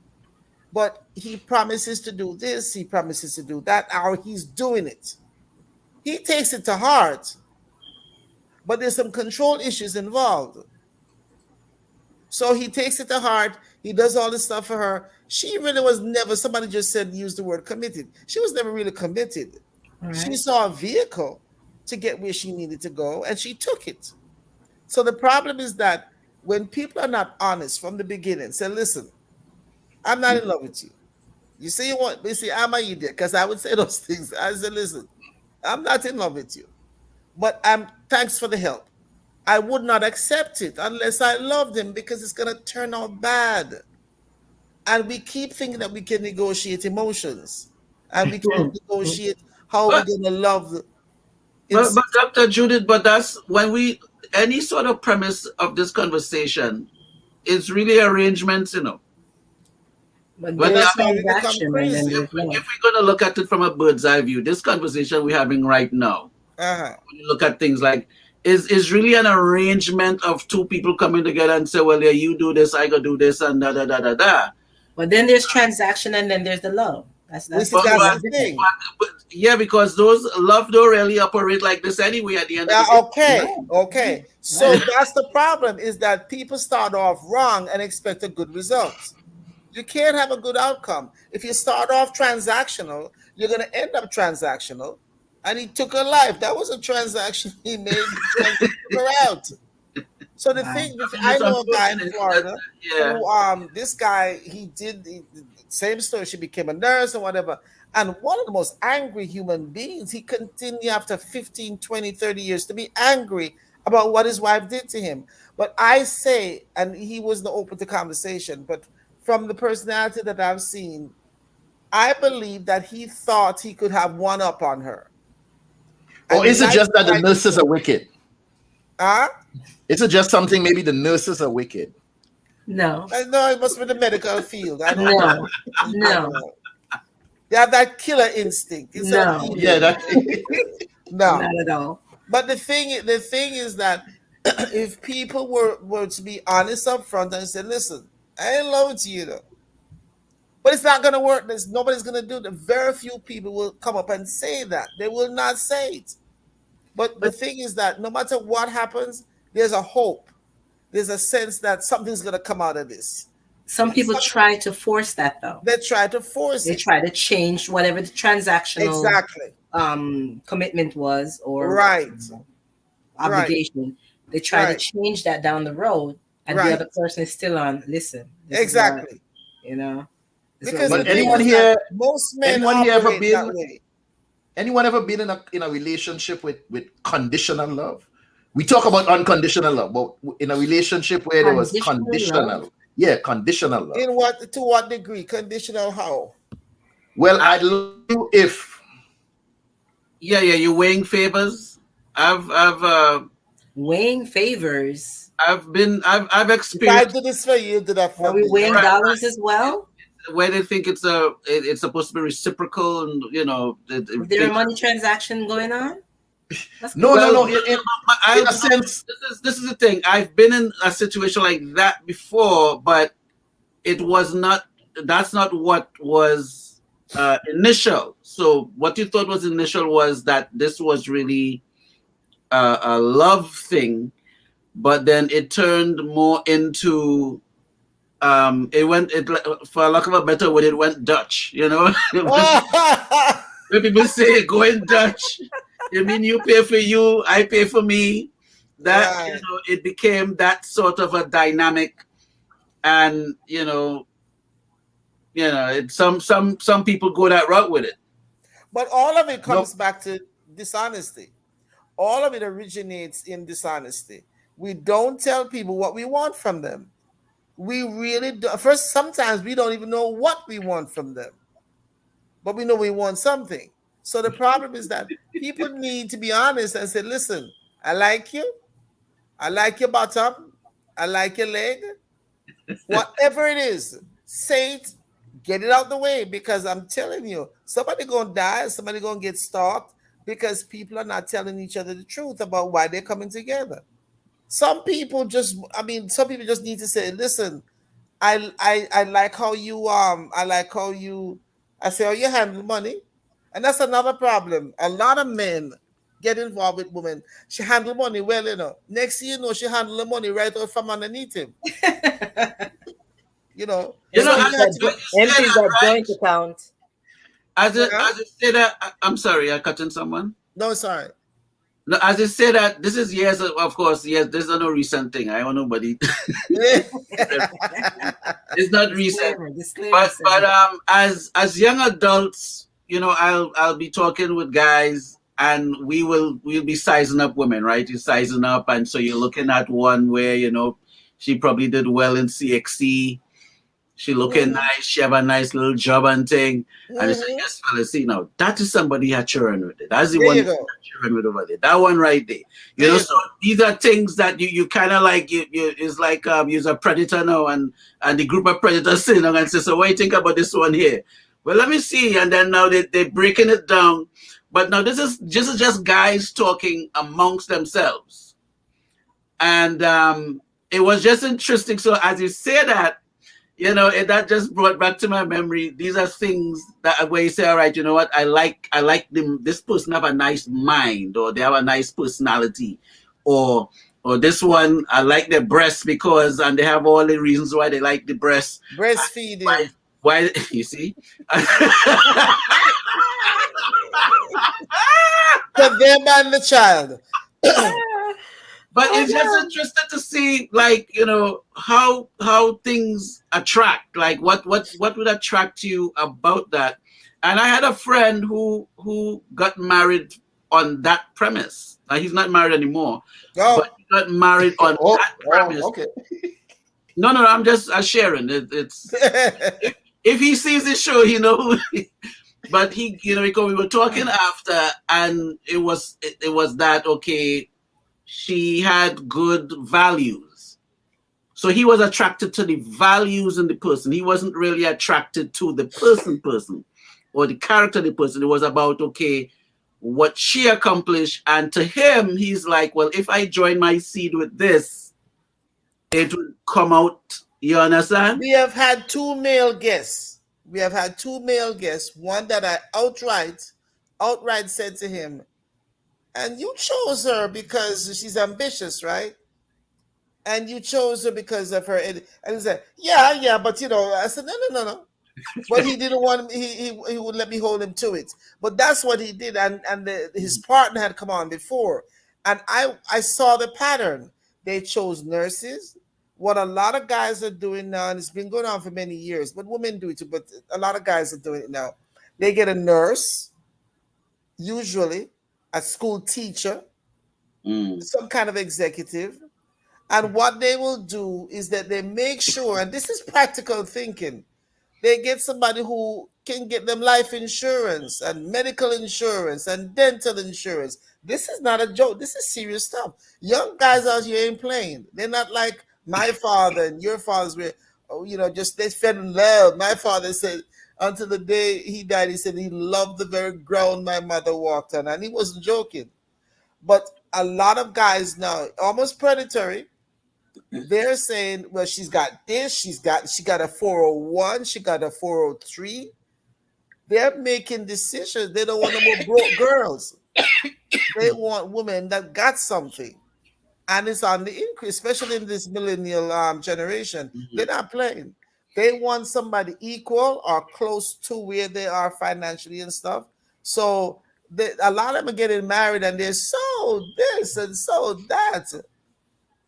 M: But he promises to do this, he promises to do that, or he's doing it. He takes it to heart. But there's some control issues involved. So he takes it to heart. He does all this stuff for her. She really was never, somebody just said, use the word committed. She was never really committed. Right. She saw a vehicle to get where she needed to go, and she took it. So the problem is that when people are not honest from the beginning, say, listen, I'm not in love with you. You say you want, you see, I'm an idiot, because I would say those things. I said, listen, I'm not in love with you, but thanks for the help. I would not accept it unless I loved him, because it's going to turn out bad. And we keep thinking that we can negotiate emotions, and we can negotiate how we're going to love.
B: But Dr. Judith, but that's when any sort of premise of this conversation is really arrangements, you know.
G: But
B: if
G: we're
B: going to look at it from a bird's eye view, this conversation we're having right now, when you look at things like, is really an arrangement of two people coming together and say, well, yeah, you do this, I go do this, and da da da da da.
G: But then there's transaction, and then there's the love. That's the
B: thing. But, yeah, because those love don't really operate like this anyway at the end of the
M: day. Okay. So that's the problem, is that people start off wrong and expect a good result. You can't have a good outcome. If you start off transactional, you're going to end up transactional. And he took her life. That was a transaction he made to take her out. So the thing, I know a guy in Florida who, this guy, he did the same story. She became a nurse and whatever. And one of the most angry human beings, he continued after 15, 20, 30 years to be angry about what his wife did to him. But I say, and he wasn't open to conversation, but from the personality that I've seen, I believe that he thought he could have one up on her.
A: Or is it just that the nurses are wicked? Is it just something maybe the nurses are wicked?
G: No.
M: No, it must be the medical field. I don't
G: know.
M: No. They have that killer instinct.
G: No.
M: No.
G: Not at all.
M: But the thing is that if people were to be honest up front and say, listen, I ain't love with you though. But it's not going to work. Nobody's going to do it. Very few people will come up and say that. They will not say it. But the thing is that no matter what happens, there's a hope. There's a sense that something's going to come out of this.
G: Some people try to force that, though.
M: They try to force it.
G: They try to change whatever the transactional commitment was or obligation. Right. They try to change that down the road, and the other person is still on. Listen,
M: exactly.
G: You know.
A: Because anyone here ever
M: been?
A: Anyone ever been in a relationship with conditional love? We talk about unconditional love, but in a relationship where there was conditional love. Yeah, conditional love.
M: To what degree? Conditional how?
A: Well, I'd love you if.
B: Yeah, you're weighing favors. I've
G: weighing favors.
B: I've experienced.
M: If I do this for you, do that for me.
G: Are we weighing dollars as well?
B: Where they think it's supposed to be reciprocal, and you know,
G: is there a money transaction going on?
A: No. In a sense,
B: this is the thing. I've been in a situation like that before, but it was not. That's not what was initial. So what you thought was initial was that this was really a love thing, but then it turned more into. For lack of a better word, it went Dutch, you know. When people say going Dutch, you mean you pay for you, I pay for me. That you know, it became that sort of a dynamic, and some people go that route with it.
M: But all of it comes back to dishonesty. All of it originates in dishonesty. We don't tell people what we want from them. We really do. First, sometimes we don't even know what we want from them, but we know we want something. So the problem is that people need to be honest and say, listen, I like you. I like your bottom. I like your leg. Whatever it is, say it, get it out the way, because I'm telling you, somebody gonna die, somebody gonna get stalked because people are not telling each other the truth about why they're coming together. Some people just need to say, listen, I like how you I say how you handle money. And that's another problem. A lot of men get involved with women. She handle money well, Next thing you know, she handle the money right out from underneath him.
B: Empties
G: that joint account.
B: As you say that, I'm sorry, I cut in someone.
M: No, sorry.
B: No, as you say that, this is of course, yes, this is no recent thing. I don't know, nobody. It's not recent. But as young adults, I'll be talking with guys, and we'll be sizing up women, right? You're sizing up, and so you're looking at one where she probably did well in CXC. She looking nice. She have a nice little job and thing. And it's like, yes, fellas, see now, that is somebody you're children with it. That's the one you're children with over there. That one right there. So these are things that you kind of like. It's like you're a predator now, and the group of predators sit down and say, so what do you think about this one here? Well, let me see. And then now they're breaking it down. But now this is just guys talking amongst themselves. And it was just interesting. So as you say that, that just brought back to my memory. These are things that where you say, all right, you know what? I like them. This person have a nice mind, or they have a nice personality, or this one, I like their breasts because, and they have all the reasons why they like the breasts.
M: Breastfeeding.
B: Why you see?
M: The them and the child.
B: But it's just interesting to see, like, how things attract. Like, what would attract you about that? And I had a friend who got married on that premise. Now, he's not married anymore, but he got married on that premise.
A: Okay.
B: No, I'm just sharing. It's if he sees this show, But he, because we were talking after, and it was that okay. She had good values. So he was attracted to the values in the person. He wasn't really attracted to the person or the character of the person. It was about, okay, what she accomplished. And to him, he's like, well, if I join my seed with this, it would come out. You understand?
M: We have had two male guests. One that I outright said to him, and you chose her because she's ambitious, right? And you chose her because of her. And he said, yeah, but I said, no. But he didn't want him, he would let me hold him to it. But that's what he did. And his partner had come on before. And I saw the pattern. They chose nurses. What a lot of guys are doing now, and it's been going on for many years, but women do it too, but a lot of guys are doing it now. They get a nurse, usually a school teacher, some kind of executive. And what they will do is that they make sure, and this is practical thinking, they get somebody who can get them life insurance and medical insurance and dental insurance. This is not a joke. This is serious stuff. Young guys out here ain't playing. They're not like my father and your fathers were, just they fell in love. My father said, until the day he died, he said he loved the very ground my mother walked on, and he wasn't joking. But a lot of guys now, almost predatory, they're saying, well, she's got this, she got a 401, she got a 403. They're making decisions. They don't want no more broke girls. They want women that got something. And it's on the increase, especially in this millennial generation. They're not playing. They want somebody equal or close to where they are financially and stuff. So a lot of them are getting married and they're so this and so that.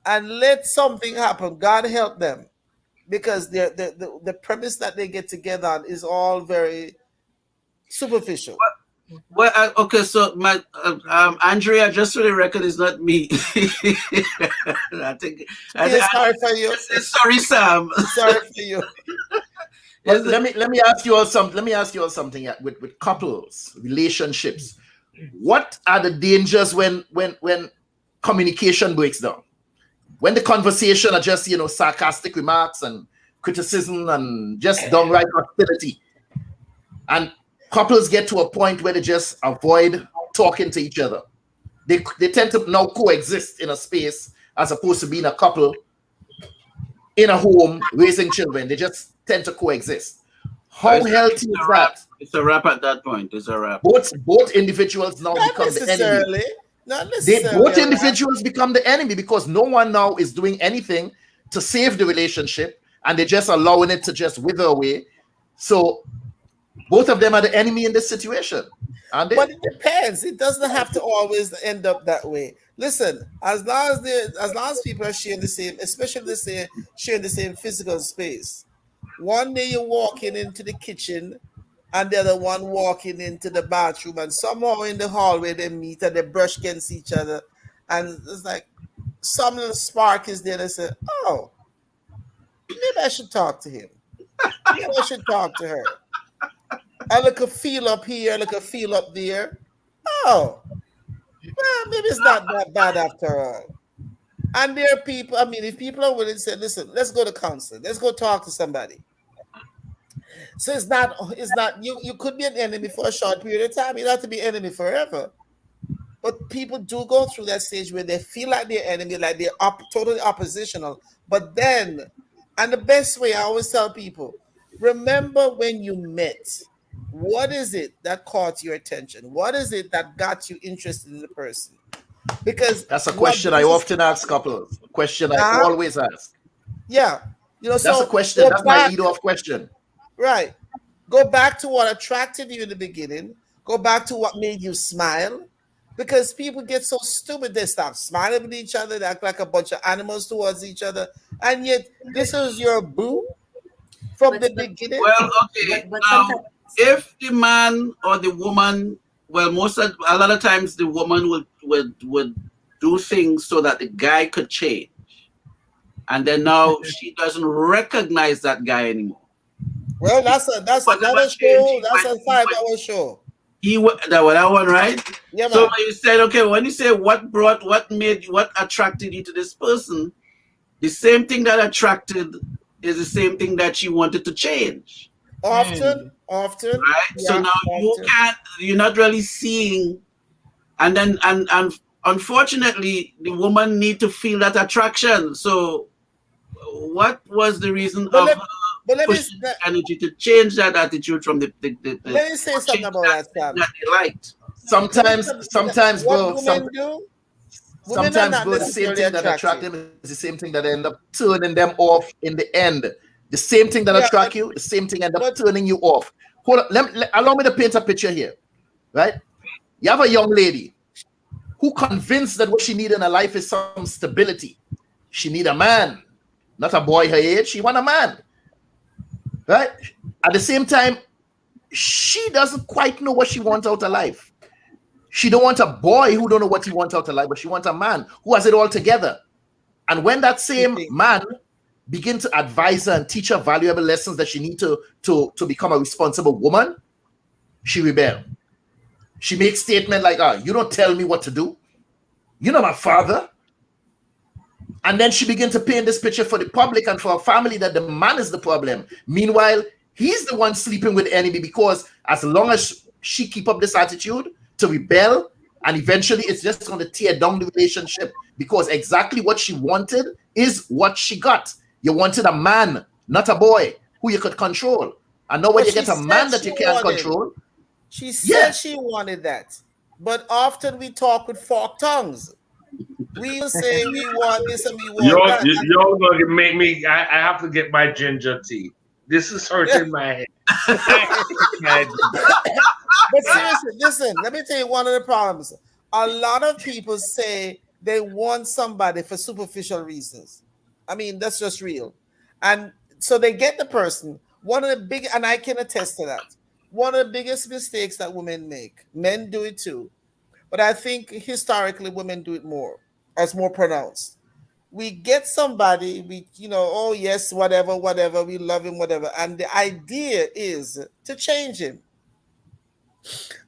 M: And let something happen. God help them. Because the premise that they get together on is all very superficial.
B: Well, okay, so my Andrea, just for the record, is not me. I think.
M: Sorry for you.
B: Sorry, Sam.
M: Sorry for you.
A: Well, let me ask you all something. Let me ask you all something with couples, relationships. What are the dangers when communication breaks down? When the conversation are just sarcastic remarks and criticism and just downright hostility, and couples get to a point where they just avoid talking to each other. They tend to now coexist in a space as opposed to being a couple in a home raising children. They just tend to coexist. How healthy is that?
B: It's a wrap at that point. It's a wrap.
A: Both individuals now become the enemy.
M: Not necessarily.
A: Both individuals become the enemy because no one now is doing anything to save the relationship, and they're just allowing it to just wither away. So both of them are the enemy in this situation. But
M: it depends. It doesn't have to always end up that way. Listen, as long as people are sharing the same, especially sharing the same physical space. One day you're walking into the kitchen and the other one walking into the bathroom, and somehow in the hallway they meet and they brush against each other, and it's like some little spark is there. They say, "Oh, maybe I should talk to him. Maybe I should talk to her. I look a feel up here, I look a feel up there. Oh, well, maybe it's not that bad after all." And there are people. I mean, if people are willing to say, "Listen, let's go to counseling. Let's go talk to somebody." So it's not you could be an enemy for a short period of time. You don't have to be enemy forever. But people do go through that stage where they feel like they're enemy, like they're totally oppositional. But then, and the best way I always tell people, remember when you met. What is it that caught your attention? What is it that got you interested in the person? Because
A: that's a question I often ask couples. A question I always ask.
M: Yeah.
A: That's a question. That's my lead-off question.
M: Right. Go back to what attracted you in the beginning. Go back to what made you smile. Because people get so stupid, they stop smiling with each other. They act like a bunch of animals towards each other. And yet, this is your boo from the beginning.
B: Well, okay. Now, if the man or the woman, well, a lot of times the woman would do things so that the guy could change. And then now she doesn't recognize that guy anymore.
M: Well, that's another show. That's a 5-hour show.
B: That one, right?
M: Yeah,
B: so when you said, okay, when you say what attracted you to this person, the same thing that attracted is the same thing that you wanted to change.
M: Often.
B: Right?
M: Yeah,
B: so now you're not really seeing, and unfortunately, the woman need to feel that attraction. So what was the reason of pushing energy to change that attitude from the
M: let me say something about that, Sam.
B: that they liked?
A: Sometimes, bro,
M: sometimes,
A: bro, the same thing that attract them is the same thing that end up turning them off in the end. The same thing that attract you, the same thing end up turning you off. Hold on, allow me to paint a picture here, right? You have a young lady who convinced that what she needs in her life is some stability. She need a man, not a boy her age. She want a man, right? At the same time, she doesn't quite know what she wants out of life. She don't want a boy who don't know what he wants out of life, but she wants a man who has it all together. And when that same man begin to advise her and teach her valuable lessons that she need to become a responsible woman, she rebel. She makes statement like, you don't tell me what to do. You're not my father. And then she begin to paint this picture for the public and for her family that the man is the problem. Meanwhile, he's the one sleeping with the enemy, because as long as she keep up this attitude to rebel, and eventually it's just going to tear down the relationship, because exactly what she wanted is what she got. You wanted a man, not a boy, who you could control. And now when you get a man that you can't control.
M: She said she wanted that. But often we talk with forked tongues. We say we want this and we want that.
C: You're going to make me, I have to get my ginger tea. This is hurting my head.
M: But seriously, listen, let me tell you one of the problems. A lot of people say they want somebody for superficial reasons. I mean, that's just real. And so they get the person. One of the big, and I can attest to that. one of the biggest mistakes that women make. Men do it too, but I think historically women do it more. It's more pronounced. We get somebody, oh yes, whatever, we love him, whatever, and the idea is to change him.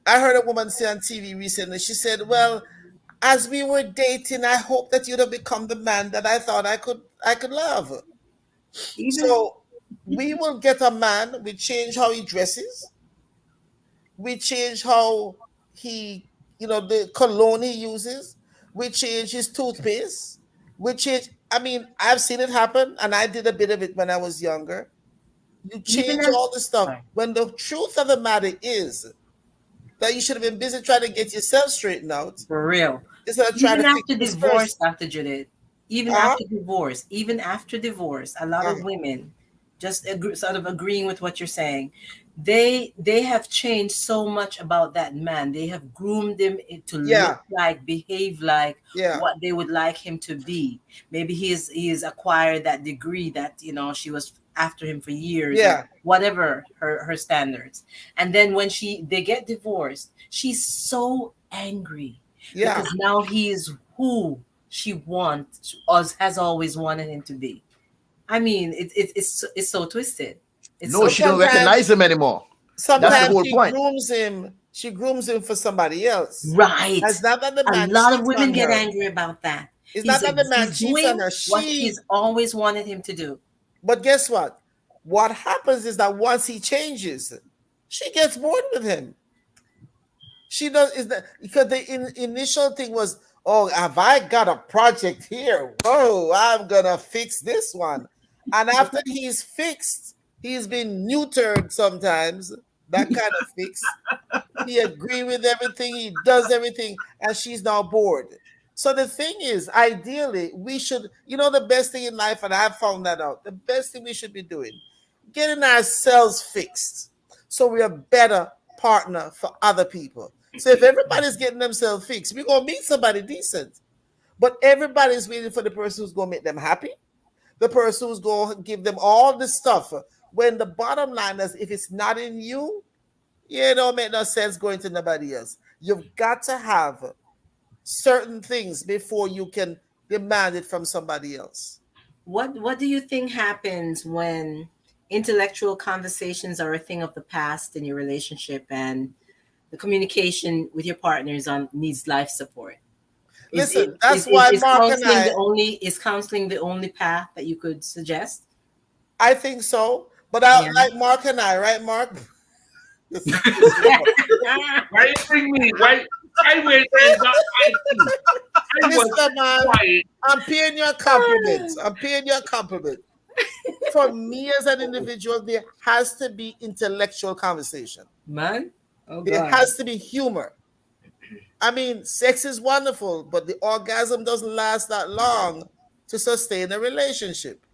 M: I heard a woman say on TV recently, she said, well, as we were dating, I hope that you'd have become the man that I thought I could love. So we will get a man, we change how he dresses, we change how he, the cologne he uses, we change his toothpaste, we change, I've seen it happen, and I did a bit of it when I was younger. You change all the stuff. When the truth of the matter is that you should have been busy trying to get yourself straightened out.
G: For real.
M: Even
G: after divorce, Dr. Judith, even after divorce, a lot of women, just sort of agreeing with what you're saying, they have changed so much about that man. They have groomed him to look like, behave like what they would like him to be. Maybe he is acquired that degree that she was after him for years, whatever her standards. And then when they get divorced, she's so angry because now he is who she wants or has always wanted him to be. It's so twisted.
A: She don't recognize him anymore.
M: Sometimes
A: that's the whole point.
M: She grooms him for somebody else.
G: Right.
M: It's not that the man
G: a lot of women get angry about that.
M: It's not that the man cheats on her.
G: What he's always wanted him to do.
M: But guess what? What happens is that once he changes, she gets bored with him. She does because the initial thing was, oh, have I got a project here? Whoa, I'm gonna fix this one. And after he's fixed, he's been neutered sometimes. That kind of fix. He agrees with everything, he does everything, and she's now bored. So the thing is, ideally, we should, the best thing in life, and I've found that out, the best thing we should be doing, getting ourselves fixed so we're a better partner for other people. So if everybody's getting themselves fixed, we're going to meet somebody decent. But everybody's waiting for the person who's going to make them happy, the person who's going to give them all this stuff. When the bottom line is, if it's not in you, it don't make no sense going to nobody else. You've got to have certain things before you can demand it from somebody else.
G: What do you think happens when intellectual conversations are a thing of the past in your relationship and the communication with your partners needs life support?
M: Listen, that's why Mark and I...
G: Is counseling the only path that you could suggest?
M: I think so. But like Mark and I, right, Mark?
C: Why you bring me? Why? I wait.
M: Mr. Man, I'm paying you a compliment. For me as an individual, there has to be intellectual conversation.
G: Man,
M: there has to be humor. Sex is wonderful, but the orgasm doesn't last that long to sustain a relationship.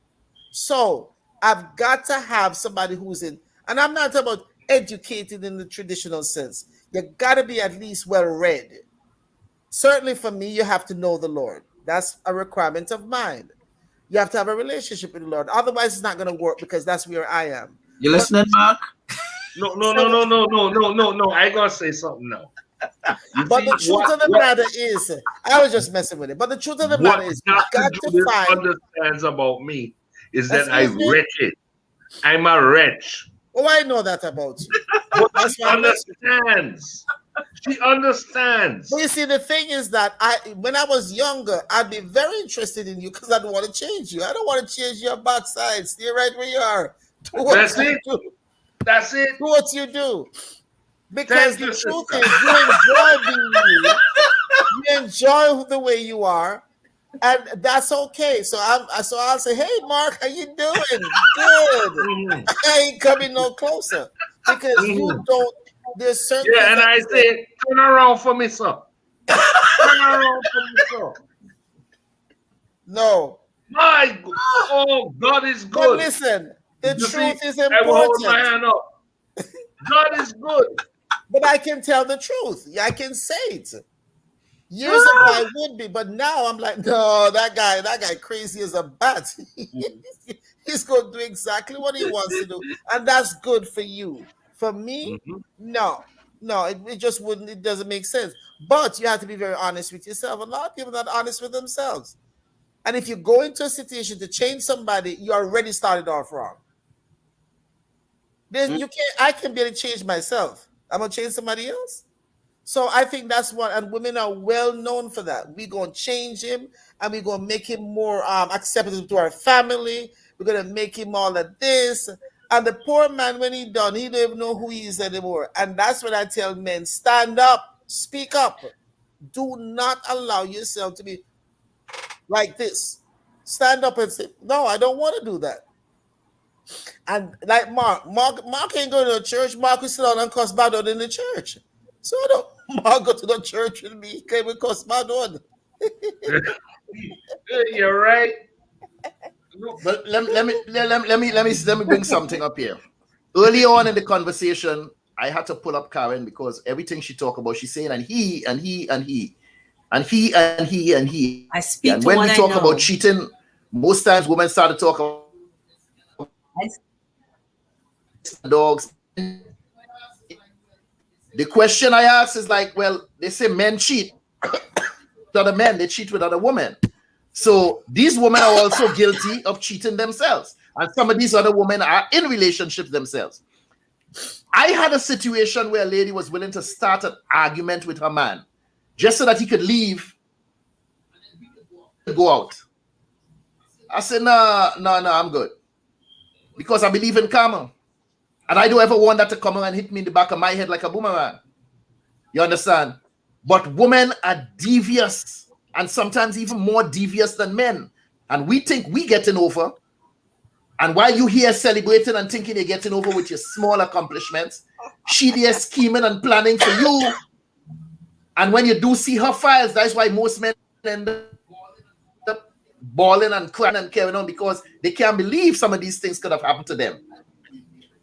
M: So I've got to have somebody who's in, and I'm not talking about educated in the traditional sense. You got to be at least well read. Certainly for me, you have to know the Lord. That's a requirement of mine. You have to have a relationship with the Lord. Otherwise, it's not going to work because that's where I am.
B: You listening, Mark?
C: No. I ain't going to say something now.
M: But the truth of the matter is, I was just messing with it. But the truth of the matter is, you got to find.
C: Understands about me is that I'm wretched. I'm a wretch.
M: Oh, I know that about you.
C: But she understands. She understands.
M: But you see, the thing is that when I was younger, I'd be very interested in you because I don't want to change you. I don't want to change your backside. Stay right where you are.
C: That's it. That's it.
M: Do what you do. Because the truth is, you enjoy being you. You enjoy the way you are. And that's okay. So I'll say, hey, Mark, how you doing? Good. I ain't coming no closer. Because you don't, there's certain
C: things. And I say, turn around for me, sir. Turn around for me, sir.
M: No.
C: My God, God is good.
M: But listen, the truth is important.
C: I will hold my hand up. God is good.
M: But I can tell the truth. I can say it. Years ago I would be, but now I'm like, no, that guy crazy as a bat. He's going to do exactly what he wants to do. And that's good for you. For me, no, it just wouldn't. It doesn't make sense. But you have to be very honest with yourself. A lot of people are not honest with themselves. And if you go into a situation to change somebody, you already started off wrong. You can't. I can barely change myself. I'm gonna change somebody else. So I think that's what, and women are well known for that. We're gonna change him, and we're gonna make him more acceptable to our family. We're gonna make him all of this. And the poor man, when he done, he don't even know who he is anymore. And that's when I tell men, stand up, speak up. Do not allow yourself to be like this. Stand up and say, no, I don't want to do that. And like Mark ain't going to the church. Mark will sit down and cuss bad on in the church. So I don't Mark go to the church with me. He came and cuss bad on.
C: You're right.
A: But let me bring something up here. Early on in the conversation, I had to pull up Karin because everything she talked about, she's saying and he.
G: I speak
A: and
G: to
A: when
G: what
A: we
G: I
A: talk
G: know.
A: about cheating, most times women start to talk about dogs. The question I ask is like, well, they say men cheat with other men, they cheat with other women. So these women are also guilty of cheating themselves. And some of these other women are in relationships themselves. I had a situation where a lady was willing to start an argument with her man just so that he could leave and go out. I said, no, I'm good. Because I believe in karma. And I don't ever want that to come and hit me in the back of my head like a boomerang. You understand? But women are devious. And sometimes even more devious than men. And we think we getting over. And while you here celebrating and thinking you're getting over with your small accomplishments, she there scheming and planning for you. And when you do see her files, that's why most men end up bawling and crying and carrying on because they can't believe some of these things could have happened to them.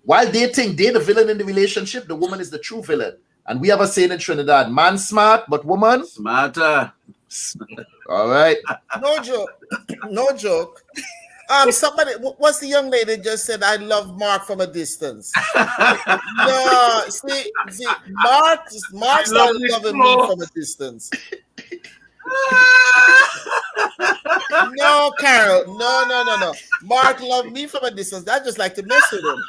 A: While they think they're the villain in the relationship, the woman is the true villain. And we have a saying in Trinidad, man smart, but woman
B: smarter.
A: All right.
M: No joke. Somebody, what's the young lady just said? I love Mark from a distance. No, see, Mark started loving me from a distance. No, Carol, no. Mark loved me from a distance. I just like to mess with him.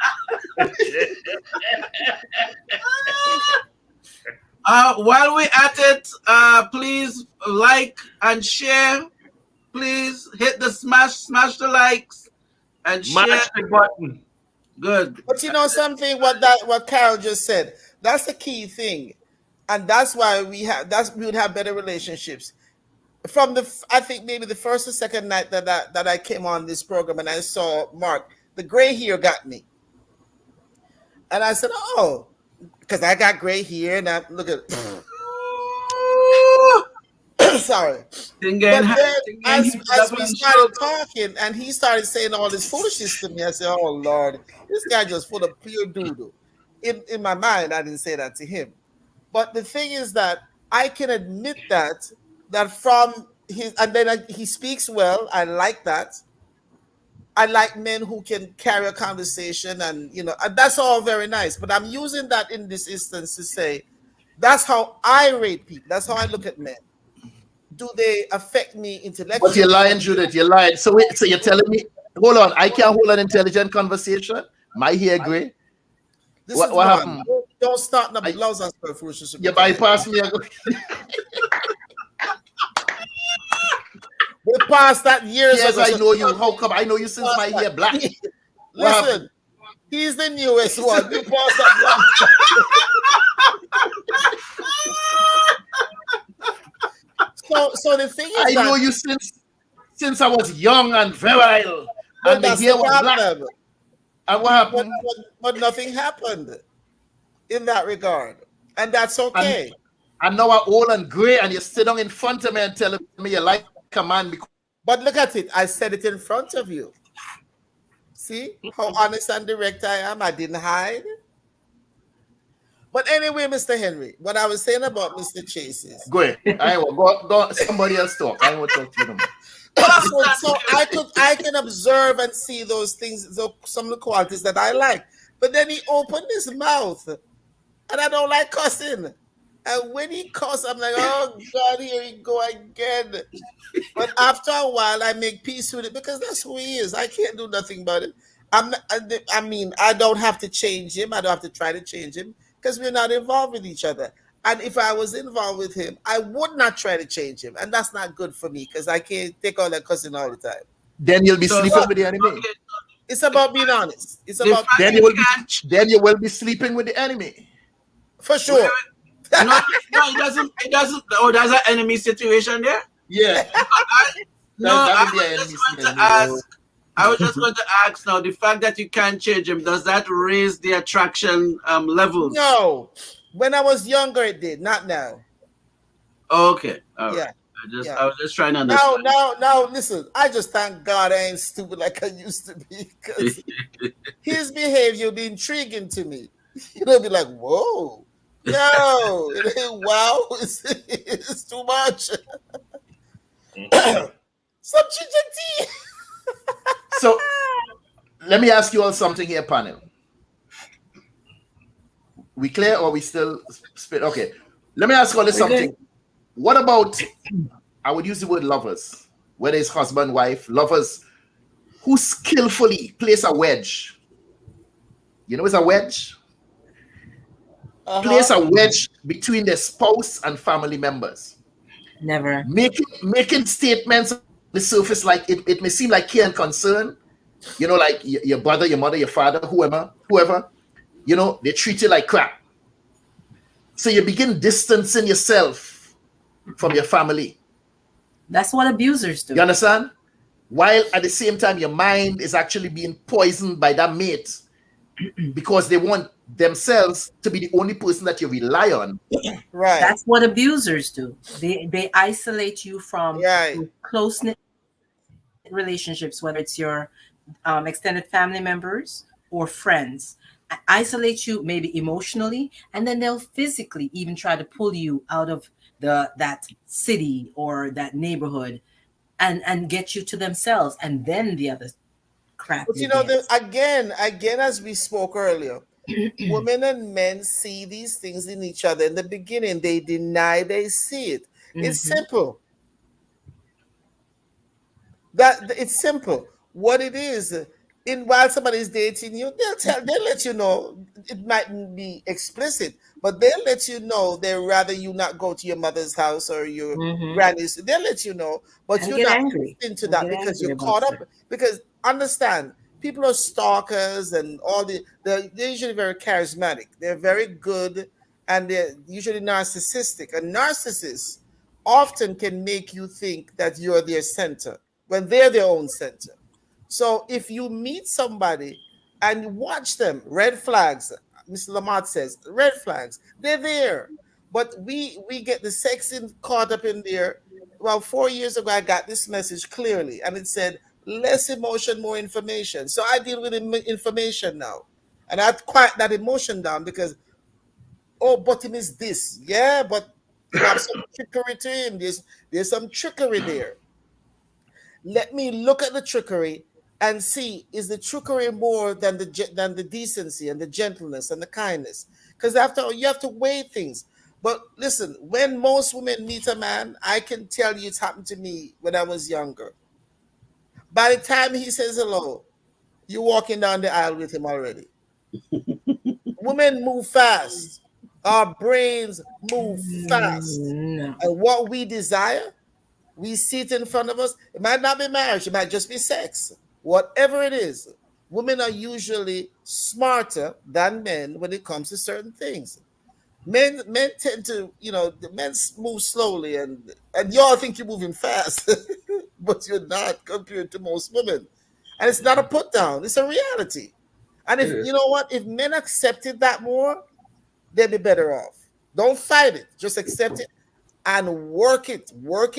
B: While we're at it, please like and share. Please hit the smash the likes and share
C: the button.
B: Good.
M: But you know something? What Carol just said. That's the key thing, and that's why we would have better relationships. From I think maybe the first or second night that I came on this program and I saw Mark, the gray hair got me, and I said, oh. Because I got gray hair and I look at sorry. But then as we started talking and he started saying all this foolishness to me, I said, oh Lord, this guy just full of pure doodle. In my mind, I didn't say that to him. But the thing is that I can admit that from his, and then he speaks well. I like that. I like men who can carry a conversation and, and that's all very nice. But I'm using that in this instance to say, that's how I rate people. That's how I look at men. Do they affect me intellectually?
A: But you're lying, Judith. You're lying. So you're telling me, hold on, I can't hold an intelligent conversation? My hair gray? What happened?
M: Don't start the blouse and stuff.
A: You bypass me.
M: We passed that years
A: ago. Yes, I know you. How come? I know you since my hair black.
M: Listen, he's the newest one. You passed that So the thing is,
A: I know you since I was young and virile, and the hair was black. And what happened?
M: But nothing happened in that regard, and that's okay.
A: And now I'm old and gray, and you sit down in front of me and telling me you like a man.
M: But look at it. I said it in front of you. See how honest and direct I am. I didn't hide. But anyway, Mr. Henry, what I was saying about Mr. Chase is...
A: Go ahead. I will go. Somebody else talk. I want to talk to you.
M: So I can observe and see those things, some of the qualities that I like. But then he opened his mouth, and I don't like cussing. And when he cussed, I'm like, oh God, here he go again. But after a while, I make peace with it because that's who he is. I can't do nothing about it. I mean, I don't have to change him. I don't have to try to change him because we're not involved with each other. And if I was involved with him, I would not try to change him. And that's not good for me because I can't take all that cussing all the time.
A: Then you'll be sleeping with the enemy.
B: Okay.
M: It's about being honest. It's about
A: then you will be sleeping with the enemy.
M: For sure.
B: No, it doesn't. It doesn't. Oh, there's an enemy situation there.
A: Yeah.
B: I was just going to ask now. The fact that you can't change him, does that raise the attraction levels?
M: No. When I was younger, it did. Not now.
B: Okay. All right.
M: Yeah.
B: I was just trying to understand.
M: Now, listen. I just thank God I ain't stupid like I used to be because his behavior be intriguing to me. You know, be like, whoa, yo, wow, it's too much. Some tea.
A: So, let me ask you all something here, panel. We clear or we still spit? Okay. Let me ask you all this something.
G: Good.
A: What about, I would use the word lovers, whether it's husband, wife, lovers, who skillfully place a wedge. You know what's a wedge? Place a wedge between their spouse and family members.
G: Never.
A: Making statements on the surface like it may seem like care and concern. You know, like your brother, your mother, your father, whoever, you know, they treat you like crap. So you begin distancing yourself from your family.
G: That's what abusers do.
A: You understand? While at the same time, your mind is actually being poisoned by that mate because they want themselves to be the only person that you rely on.
M: Right.
G: That's what abusers do. They isolate you from close-knit relationships, whether it's your extended family members or friends. Isolate you maybe emotionally, and then they'll physically even try to pull you out of that city or that neighborhood and get you to themselves, and then the other crap.
M: But you know, again, as we spoke earlier, women and men see these things in each other. In the beginning, they deny they see it. It's simple. It's simple. What it is, while somebody's dating you, they'll let you know. It mightn't be explicit, but they'll let you know they'd rather you not go to your mother's house or your granny's. They'll let you know, but
G: And
M: you're
G: get
M: not
G: angry.
M: into that
G: Get
M: because
G: angry
M: you're
G: about
M: caught up.
G: it.
M: Because understand, people are stalkers and they're usually very charismatic. They're very good and they're usually narcissistic. And narcissists often can make you think that you're their center when they're their own center. So if you meet somebody and watch them, red flags, Mr. Lamont says, red flags, they're there. But we get the sexing caught up in there. Well, 4 years ago, I got this message clearly, and it said, less emotion, more information. So I deal with information now. And I quiet that emotion down because, but him is this. Yeah, but you have some trickery to him. There's some trickery there. Let me look at the trickery and see, is the trickery more than the decency and the gentleness and the kindness? Because after all, you have to weigh things. But listen, when most women meet a man, I can tell you it's happened to me when I was younger. By the time he says hello, you're walking down the aisle with him already. Women move fast. Our brains move fast.
G: No.
M: And what we desire, we see it in front of us. It might not be marriage. It might just be sex. Whatever it is, women are usually smarter than men when it comes to certain things. Men tend to, the men move slowly, and y'all think you're moving fast, but you're not compared to most women. And it's not a put down; it's a reality. And if you know what, if men accepted that more, they'd be better off. Don't fight it; just accept it and work it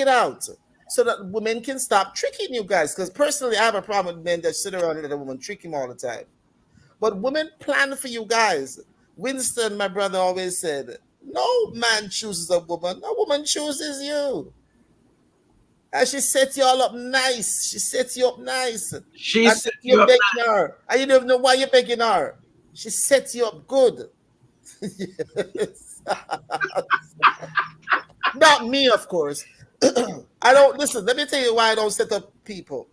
M: out, so that women can stop tricking you guys. Because personally, I have a problem with men that sit around and let a woman trick him all the time. But women plan for you guys. Winston, my brother, always said, no man chooses a woman chooses you. And she sets you all up nice. She sets you up nice.
B: She set you
M: you're
B: up
M: begging her. And you don't even know why you're begging her. She sets you up good. Yes. Not me, of course. I don't listen. Let me tell you why I don't set up people.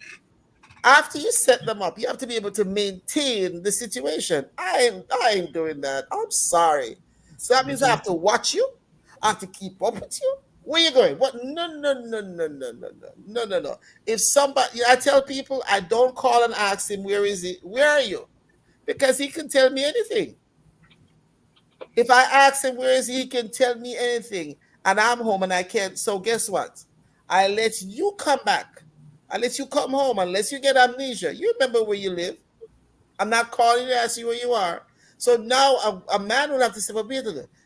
M: After you set them up, you have to be able to maintain the situation. I ain't doing that. I'm sorry. So that means I have to watch you. I have to keep up with you. Where you going? What? No. If somebody, I tell people, I don't call and ask him, where is he? Where are you? Because he can tell me anything. If I ask him where is he can tell me anything, and I'm home and I can't. So guess what? I let you come back. I let you come home unless you get amnesia. You remember where you live. I'm not calling you to ask you where you are. So now a man would have to say, well,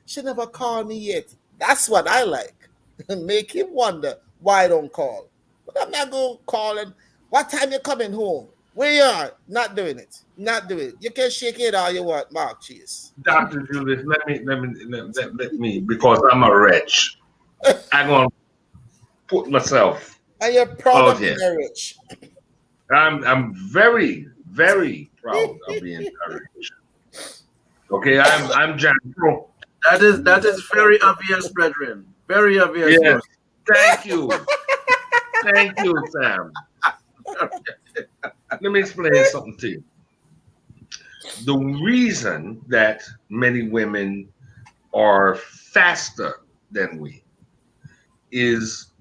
M: she never called me yet. That's what I like. Make him wonder why I don't call. But I'm not going to call him. What time you coming home? Where you are? Not doing it. Not doing it. You can shake it all you want, Mark Cheese.
C: Dr. Judith, let me, because I'm a wretch. I'm going to put myself.
M: And you're proud of being a wretch.
C: I'm very, very proud of being a wretch. Okay, I'm Jan Pro.
B: That is very obvious, brethren. Very obvious.
C: Yes. Thank you. Thank you, Sam. Let me explain something to you. The reason that many women are faster than we is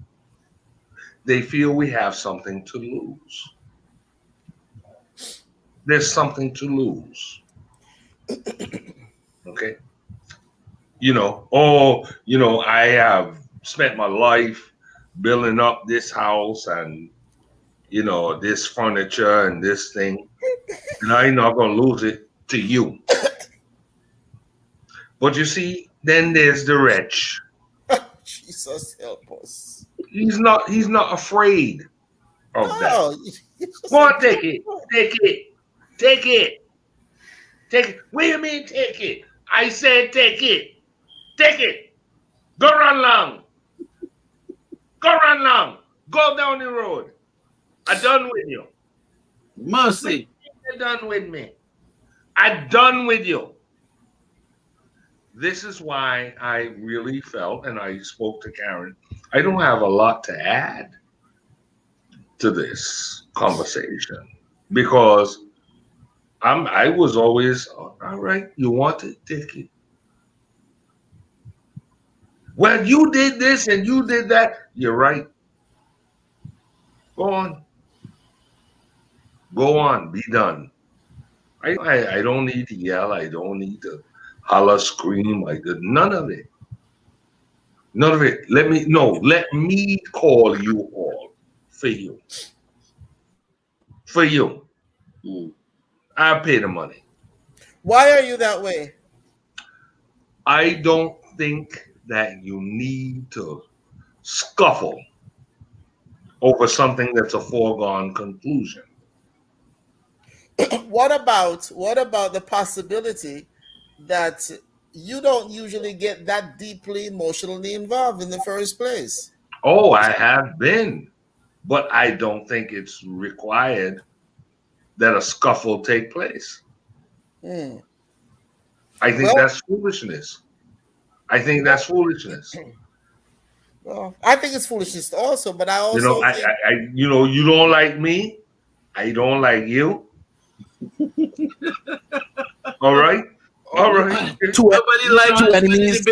C: they feel we have something to lose. There's something to lose. Okay? I have spent my life building up this house and this furniture and this thing, and I'm not gonna lose it to you. But you see, then there's the wretch.
M: Jesus help us.
C: He's not afraid of that. Go on, take it. What do you mean take it? I said take it. Take it. Go run long. Go down the road. I'm done with you.
B: Mercy.
C: You're done with me. I'm done with you. This is why I really felt, and I spoke to Karin, I don't have a lot to add to this conversation because I was always, all right, you want it, take it. Well, you did this and you did that. You're right. Go on, be done. I don't need to yell. I don't need to holler, scream. None of it. None of it. Let me call you all for you. For you. I'll pay the money.
M: Why are you that way?
C: I don't think that you need to scuffle over something that's a foregone conclusion.
M: What about the possibility that you don't usually get that deeply emotionally involved in the first place?
C: Oh, I have been, but I don't think it's required that a scuffle take place. I think that's foolishness.
M: Well, I think it's foolishness also, but I also think...
C: you don't like me, I don't like you. All right.
B: Nobody likes you enemies.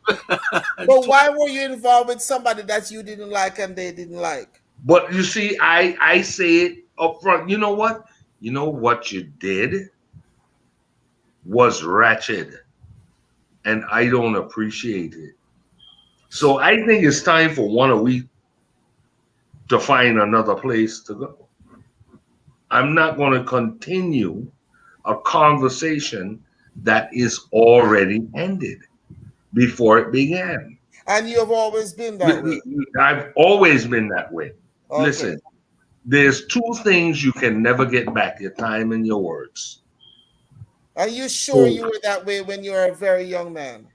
M: But why were you involved with somebody that you didn't like and they didn't like?
C: But you see, I say it up front. You know what? You know what you did was ratchet, and I don't appreciate it. So I think it's time for one of we to find another place to go. I'm not going to continue a conversation that is already ended before it began.
M: And you have always been that way.
C: I've always been that way.
M: Okay.
C: Listen, there's two things you can never get back: your time and your words.
M: Are you sure you were that way when you were a very young man?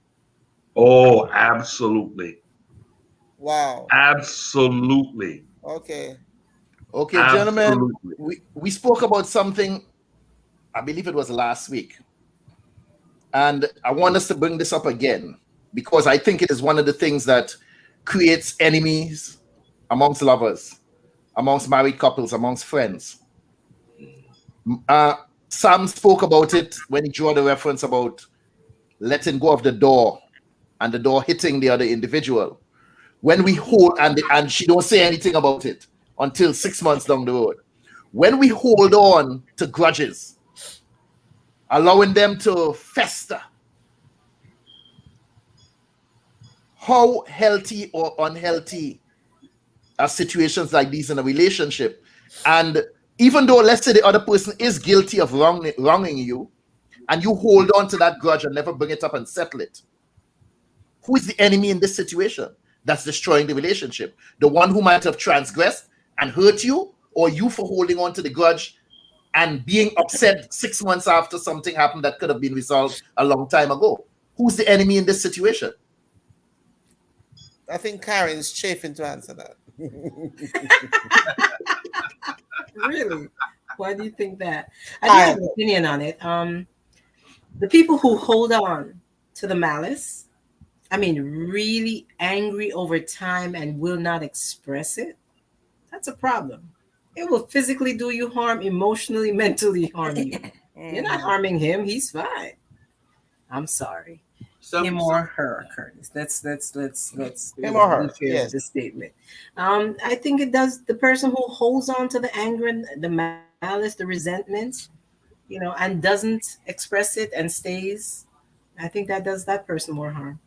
C: Oh, absolutely.
M: Wow.
C: Absolutely.
M: Okay.
A: Okay,
C: Absolutely.
A: gentlemen, we spoke about something, I believe it was last week. And I want us to bring this up again because I think it is one of the things that creates enemies amongst lovers, amongst married couples, amongst friends. Sam spoke about it when he drew the reference about letting go of the door and the door hitting the other individual. When we hold, and she don't say anything about it until 6 months down the road. When we hold on to grudges, allowing them to fester, how healthy or unhealthy are situations like these in a relationship? And even though, let's say, the other person is guilty of wronging you, and you hold on to that grudge and never bring it up and settle it, who is the enemy in this situation that's destroying the relationship? The one who might have transgressed and hurt you, or you for holding on to the grudge and being upset 6 months after something happened that could have been resolved a long time ago? Who's the enemy in this situation?
M: I think Karin's chafing to answer that.
G: Really? Why do you think that? I do have an opinion on it. The people who hold on to the malice, I mean, really angry over time and will not express it, that's a problem. It will physically do you harm, emotionally, mentally harm you. You're not harming him. He's fine. I'm sorry. Him or her, Curtis. Let's
M: him or her.
G: Yes. The statement. I think it does. The person who holds on to the anger and the malice, the resentment, and doesn't express it and stays, I think that does that person more harm.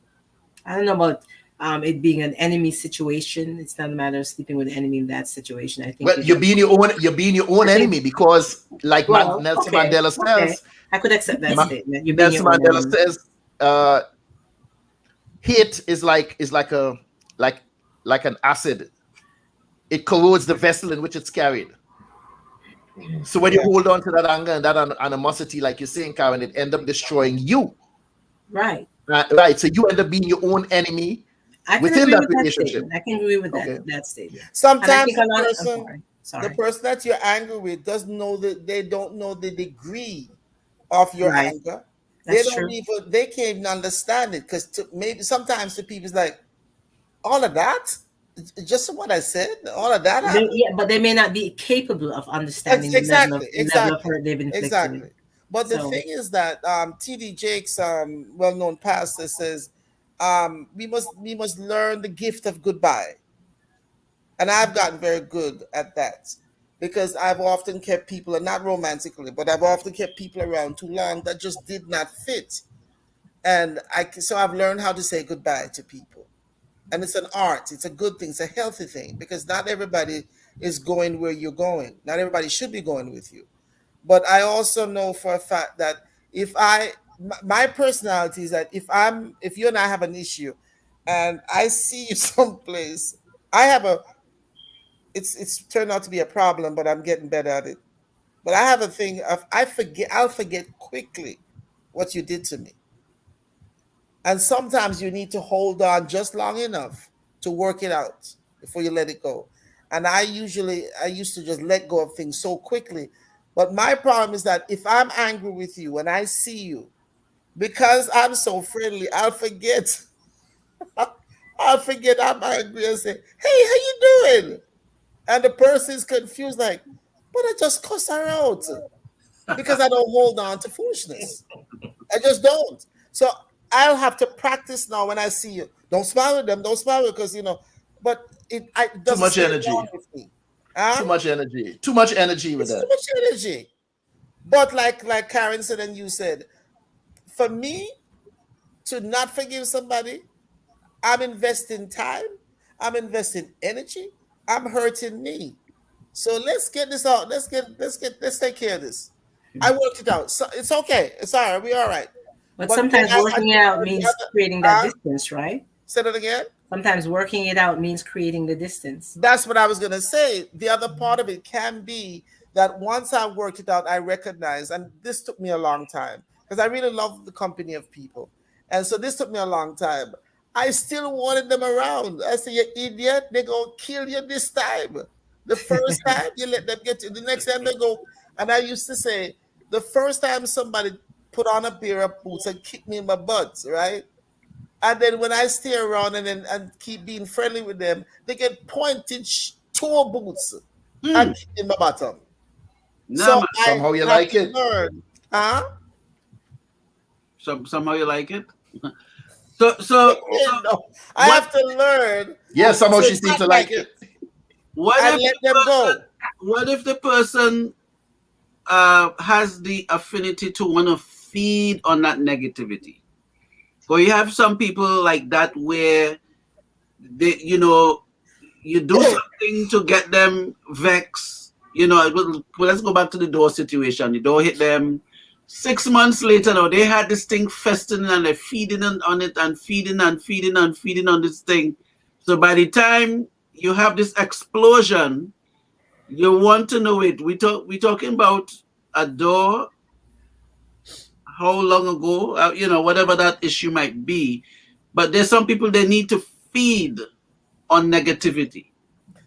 G: I don't know about it being an enemy situation. It's not a matter of sleeping with an enemy in that situation. I think.
A: Well, you're being your own enemy because, like Nelson Mandela says,
G: okay. I could accept that statement.
A: Nelson Mandela says, hate is like an acid. It corrodes the vessel in which it's carried. So when you hold on to that anger and that animosity, like you're saying, Karin, it ends up destroying you.
G: Right.
A: Right. So you end up being your own enemy within that relationship.
G: I can agree with that statement.
M: Sometimes the person that you're angry with doesn't know that they don't know the degree of your anger. They can't even understand it because maybe sometimes the people's like, all of that, just what I said, all of that.
G: But they may not be capable of understanding the level of hurt they've inflicted.
M: Exactly. But the thing is that T.D. Jakes, well-known pastor, says we must learn the gift of goodbye, and I've gotten very good at that because I've often kept people, and not romantically, but I've often kept people around too long that just did not fit, and so I've learned how to say goodbye to people, and it's an art. It's a good thing. It's a healthy thing because not everybody is going where you're going. Not everybody should be going with you. But I also know for a fact that my personality is that if you and I have an issue and I see you someplace, it's turned out to be a problem, but I'm getting better at it. But I have a thing of I'll forget quickly what you did to me. And sometimes you need to hold on just long enough to work it out before you let it go. And I used to just let go of things so quickly. But my problem is that if I'm angry with you and I see you, because I'm so friendly, I'll forget. I'm angry and say, hey, how you doing? And the person is confused, like, but I just cuss her out. Because I don't hold on to foolishness. I just don't. So I'll have to practice now when I see you. Don't smile at them. Don't smile because, but it doesn't
A: too much energy.
M: With me.
A: Too much energy. Too much energy with that.
M: Too much energy. But like Karin said and you said, for me to not forgive somebody, I'm investing time, I'm investing energy, I'm hurting me. So let's get this out. Let's take care of this. I worked it out. So it's okay. It's all right. We're all right.
G: But sometimes working it out means creating that distance, right?
M: Say that again.
G: Sometimes working it out means creating the distance.
M: That's what I was going to say. The other part of it can be that once I worked it out, I recognize, and this took me a long time because I really love the company of people. And so this took me a long time. I still wanted them around. I said, you idiot, they're going to kill you this time. The first time you let them get to the next time they go. And I used to say, the first time somebody put on a pair of boots and kick me in my butt, right? And then when I stay around and keep being friendly with them, they get pointed toe boots and kick in my bottom. So
A: somehow you
M: have
A: like
M: to
A: it.
M: learn. Huh?
B: Somehow you like it. So
M: I have to learn.
A: Yeah, somehow
M: to
A: she seems to
M: not
A: like it.
B: What
M: and
B: if
M: let them go.
B: What if the person has the affinity to want to feed on that negativity? So you have some people like that where they, you do something to get them vexed. Let's go back to the door situation. The door hit them. 6 months later, now they had this thing festering and they're feeding on it and feeding and feeding and feeding on this thing. So by the time you have this explosion, you want to know it. We talking about a door. How long ago? Whatever that issue might be, but there's some people they need to feed on negativity.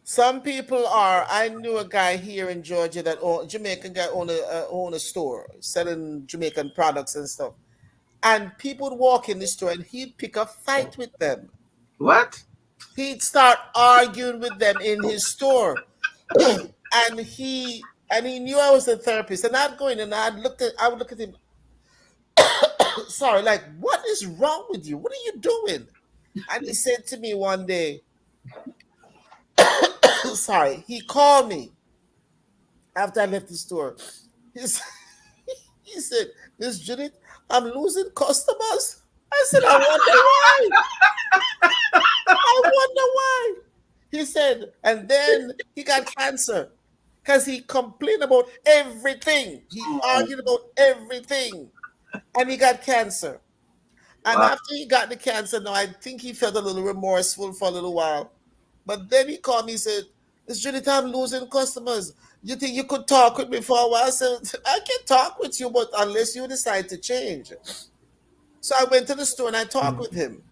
M: Some people are. I knew a guy here in Georgia Jamaican guy owned a store selling Jamaican products and stuff. And people would walk in the store and he'd pick a fight with them.
B: What?
M: He'd start arguing with them in his store. and he knew I was a therapist. And I'd go in and I would look at him. Sorry, like, what is wrong with you? What are you doing? And he said to me one day, sorry, he called me after I left the store. He said, Miss Judith, I'm losing customers. I said, I wonder why. I wonder why. He said, and then he got cancer because he complained about everything. He argued about everything. And he got cancer. And after he got the cancer, now I think he felt a little remorseful for a little while. But then he called me and said, Miss Judith, I'm losing customers. You think you could talk with me for a while? I said, I can talk with you, but unless you decide to change. So I went to the store and I talked with him.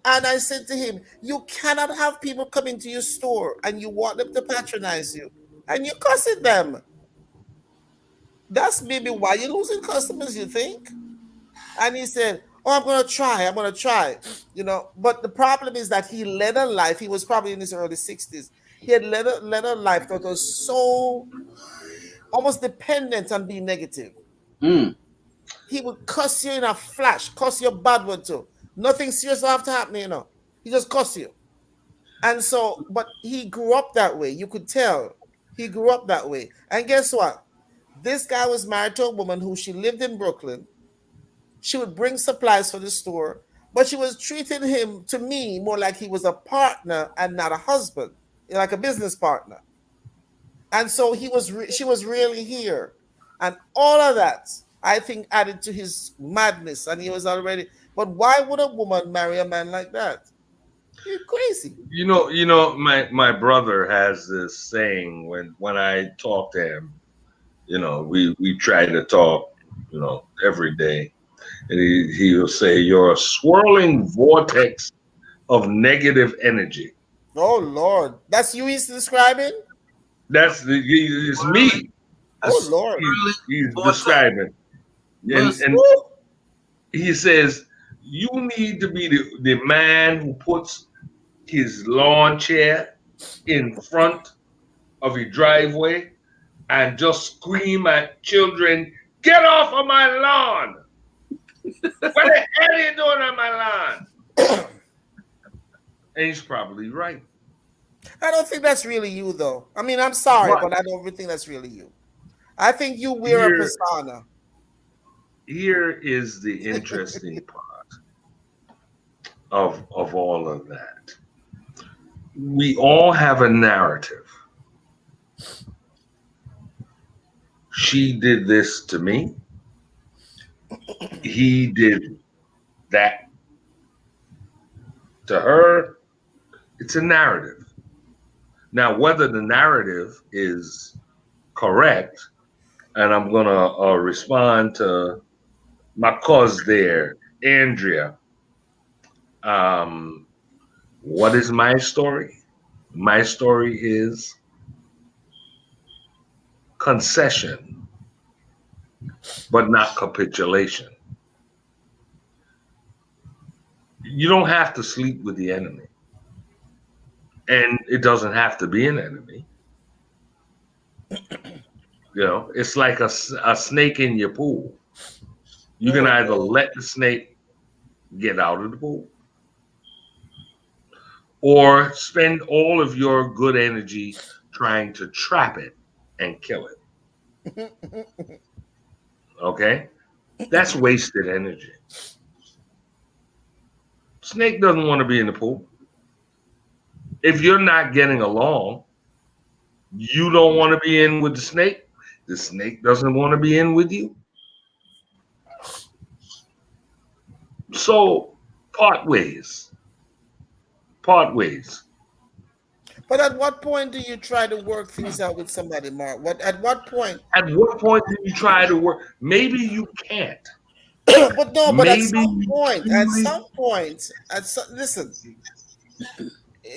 M: And I said to him, you cannot have people come into your store and you want them to patronize you. And you're cussing them. That's maybe why you're losing customers, you think? And he said, oh, I'm going to try. But the problem is that he led a life. He was probably in his early 60s. He had led a life that was so almost dependent on being negative. He would cuss you in a flash, cuss you a bad word too. Nothing serious will have to happen, He just cuss you. And so, but he grew up that way. You could tell he grew up that way. And guess what? This guy was married to a woman who she lived in Brooklyn. She would bring supplies for the store, but she was treating him, to me, more like he was a partner and not a husband, like a business partner. And so she was really here. And all of that, I think, added to his madness. And he was already, but why would a woman marry a man like that? You're crazy.
C: My brother has this saying when I talk to him, we try to talk, every day. And he will say, you're a swirling vortex of negative energy.
M: Oh, Lord. That's you he's describing?
C: It's me.
M: Oh, Lord.
C: He's describing. And he says, you need to be the man who puts his lawn chair in front of your driveway and just scream at children, get off of my lawn. What the hell are you doing on my lawn? And he's probably right.
M: I don't think that's really you, though. I mean, I'm sorry, but I don't think that's really you. I think you wear a persona.
C: Here is the interesting part of all of that. We all have a narrative. She did this to me. He did that to her. It's a narrative. Now, whether the narrative is correct, and I'm going to respond to my cause there, Andrea. What is my story? My story is concession. but not capitulation. You don't have to sleep with the enemy. And it doesn't have to be an enemy. You know, it's like a snake in your pool. You can either let the snake get out of the pool or spend all of your good energy trying to trap it and kill it. Okay? That's wasted energy. Snake doesn't want to be in the pool. If you're not getting along, you don't want to be in with the snake. The snake doesn't want to be in with you. So part ways. Part ways.
M: But at what point do you try to work things out with somebody, Mark? At what point?
C: At what point do you try to work? Maybe you can't.
M: But no, but
C: Maybe
M: at some point, listen,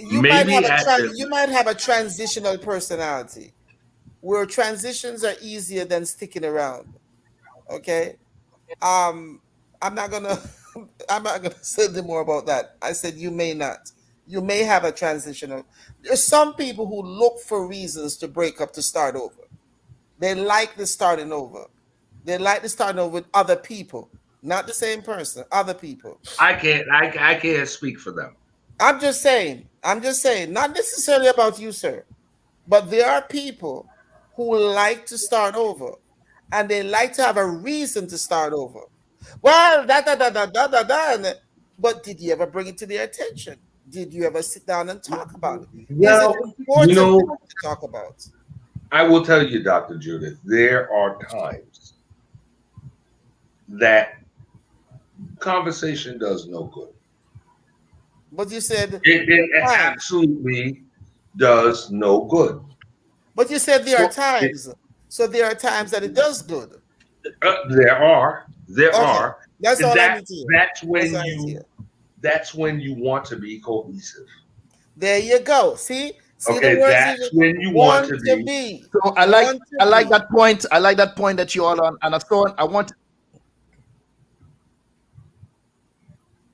M: you might have a transitional personality where transitions are easier than sticking around. Okay, I'm not gonna say more about that. I said you may not. You may have a transitional. There's some people who look for reasons to break up to start over. They like the starting over. They like to start over with other people, not the same person, other people.
C: I can't speak for them.
M: I'm just saying, not necessarily about you, sir, but there are people who like to start over, and they like to have a reason to start over. Well, but did you ever bring it to their attention? Did you ever sit down and talk about it?
C: Well,
M: is it important to talk about?
C: I will tell you, Dr. Judith, there are times that conversation does no good.
M: But you said
C: it absolutely does no good.
M: But you said there are times. So there are times that it does good.
C: There are.
M: That's all I need to hear.
C: That's when you want to be cohesive.
M: There you go. See
C: okay, that's when you want to be.
A: So I like that point. I like that point that you all on. And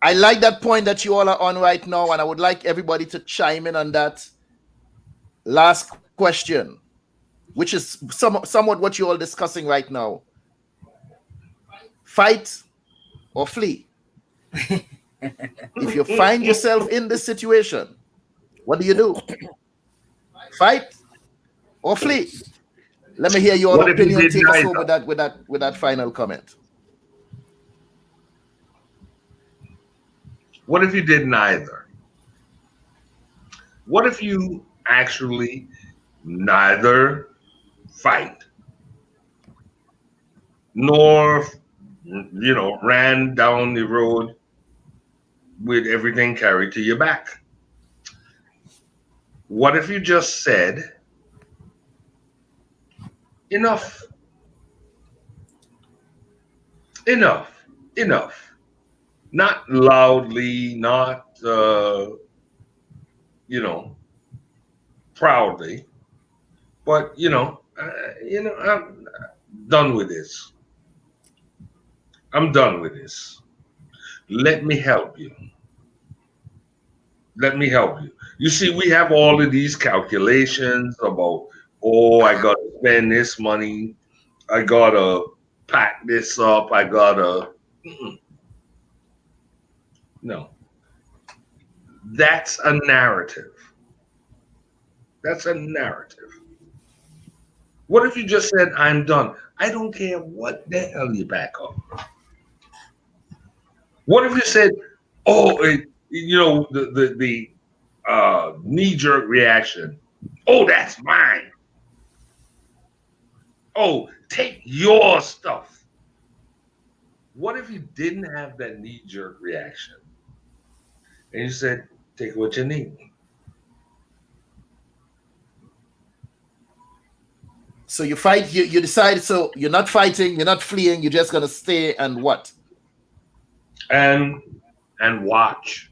A: I like that point that you all are on right now, and I would like everybody to chime in on that last question, which is somewhat what you're all discussing right now. Fight or flee? If you find yourself in this situation, what do? Fight or flee? Let me hear your opinion. Take us home with that final comment.
C: What if you did neither? What if you actually neither fight nor, ran down the road with everything carried to your back? What if you just said, enough, not loudly, not, proudly, but, I'm done with this. I'm done with this. Let me help you. Let me help you. You see, we have all of these calculations about, I got to spend this money. I got to pack this up. I got to. No. That's a narrative. That's a narrative. What if you just said, I'm done? I don't care what the hell you back up. What if you said, the knee-jerk reaction, that's mine. Take your stuff. What if you didn't have that knee-jerk reaction and you said, take what you need?
A: So you fight, you decide, so you're not fighting, you're not fleeing, you're just going to stay and what?
C: And watch.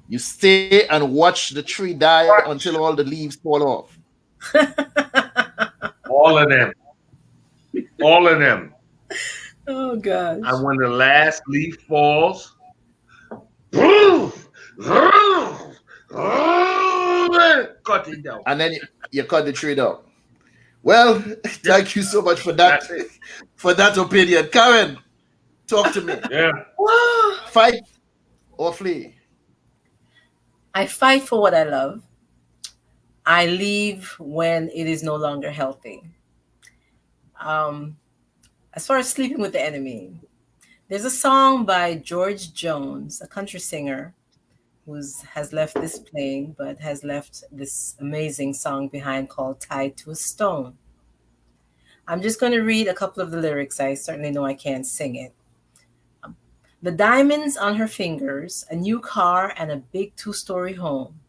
A: You stay and watch the tree die until all the leaves fall off.
C: All of them. All of them.
G: Oh gosh.
C: And when the last leaf falls, cut it down.
A: And then you cut the tree down. Well, thank you so much for that opinion. Karen, talk to me.
C: Yeah.
A: Fight or flee?
G: I fight for what I love. I leave when it is no longer healthy. As far as sleeping with the enemy, there's a song by George Jones, a country singer, who has left this playing, but has left this amazing song behind called Tied to a Stone. I'm just going to read a couple of the lyrics. I certainly know I can't sing it. The diamonds on her fingers, a new car, and a big 2-story home.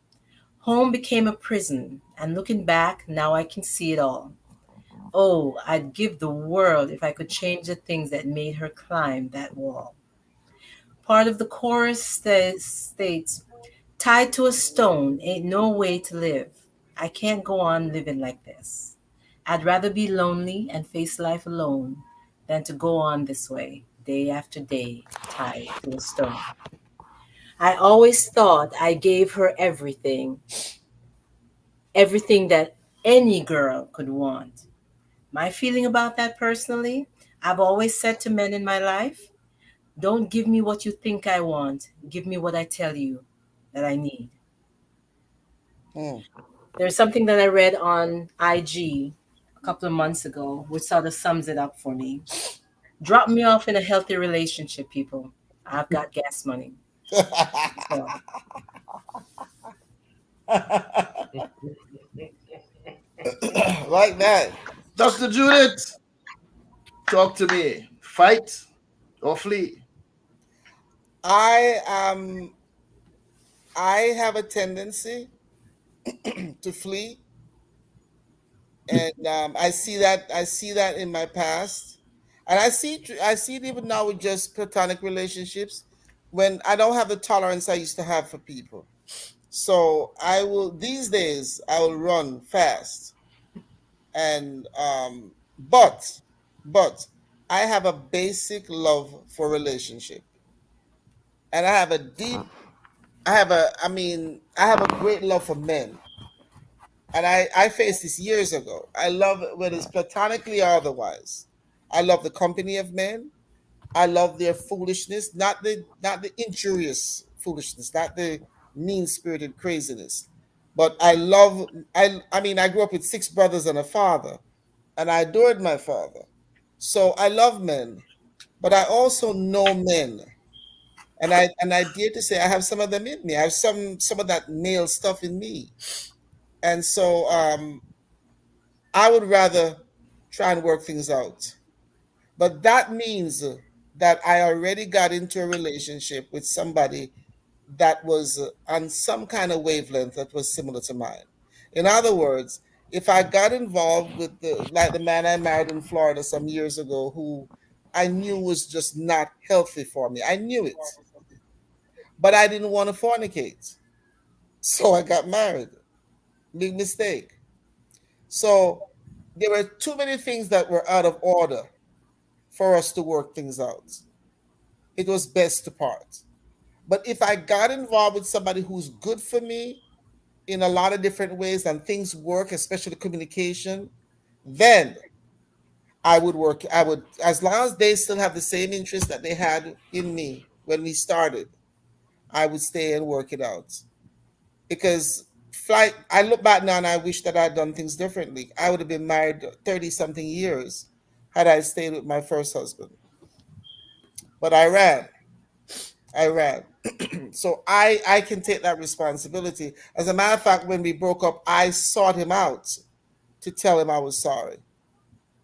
G: Home became a prison, and looking back, now I can see it all. Oh, I'd give the world if I could change the things that made her climb that wall. Part of the chorus states, tied to a stone, ain't no way to live. I can't go on living like this. I'd rather be lonely and face life alone than to go on this way, day after day, tied to a stone. I always thought I gave her everything that any girl could want. My feeling about that personally, I've always said to men in my life, don't give me what you think I want. Give me what I tell you that I need. There's something that I read on IG a couple of months ago, which sort of sums it up for me. Drop me off in a healthy relationship, people. I've got gas money.
M: Like that.
A: Dr. Judith, talk to me. Fight or flee?
M: I have a tendency to flee, and I see that in my past, and I see it even now with just platonic relationships, when I don't have the tolerance I used to have for people. So these days I will run fast, and but I have a basic love for relationship, and I have a great love for men. And I faced this years ago. I love it, whether it's platonically or otherwise. I love the company of men. I love their foolishness, not the injurious foolishness, not the mean-spirited craziness. But I grew up with 6 brothers and a father, and I adored my father. So I love men, but I also know men. And I dare to say I have some of them in me. I have some of that male stuff in me. And so I would rather try and work things out. But that means that I already got into a relationship with somebody that was on some kind of wavelength that was similar to mine. In other words, if I got involved with the man I married in Florida some years ago, who I knew was just not healthy for me, I knew it, but I didn't want to fornicate, so I got married. Big mistake. So there were too many things that were out of order for us to work things out. It was best to part. But if I got involved with somebody who's good for me in a lot of different ways and things work, especially communication, then I would, as long as they still have the same interest that they had in me when we started, I would stay and work it out. Because I look back now and I wish that I'd done things differently. I would have been married 30-something years had I stayed with my first husband. But I ran. So I can take that responsibility. As a matter of fact, when we broke up, I sought him out to tell him I was sorry.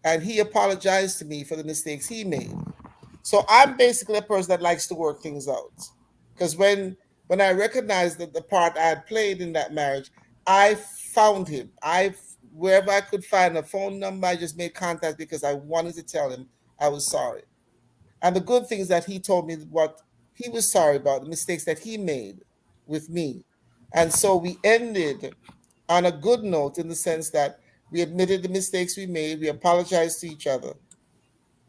M: And he apologized to me for the mistakes he made. So I'm basically a person that likes to work things out. Because when I recognized that the part I had played in that marriage, I found him. Wherever I could find a phone number, I just made contact because I wanted to tell him I was sorry. And the good thing is that he told me what he was sorry about, the mistakes that he made with me. And so we ended on a good note in the sense that we admitted the mistakes we made, we apologized to each other,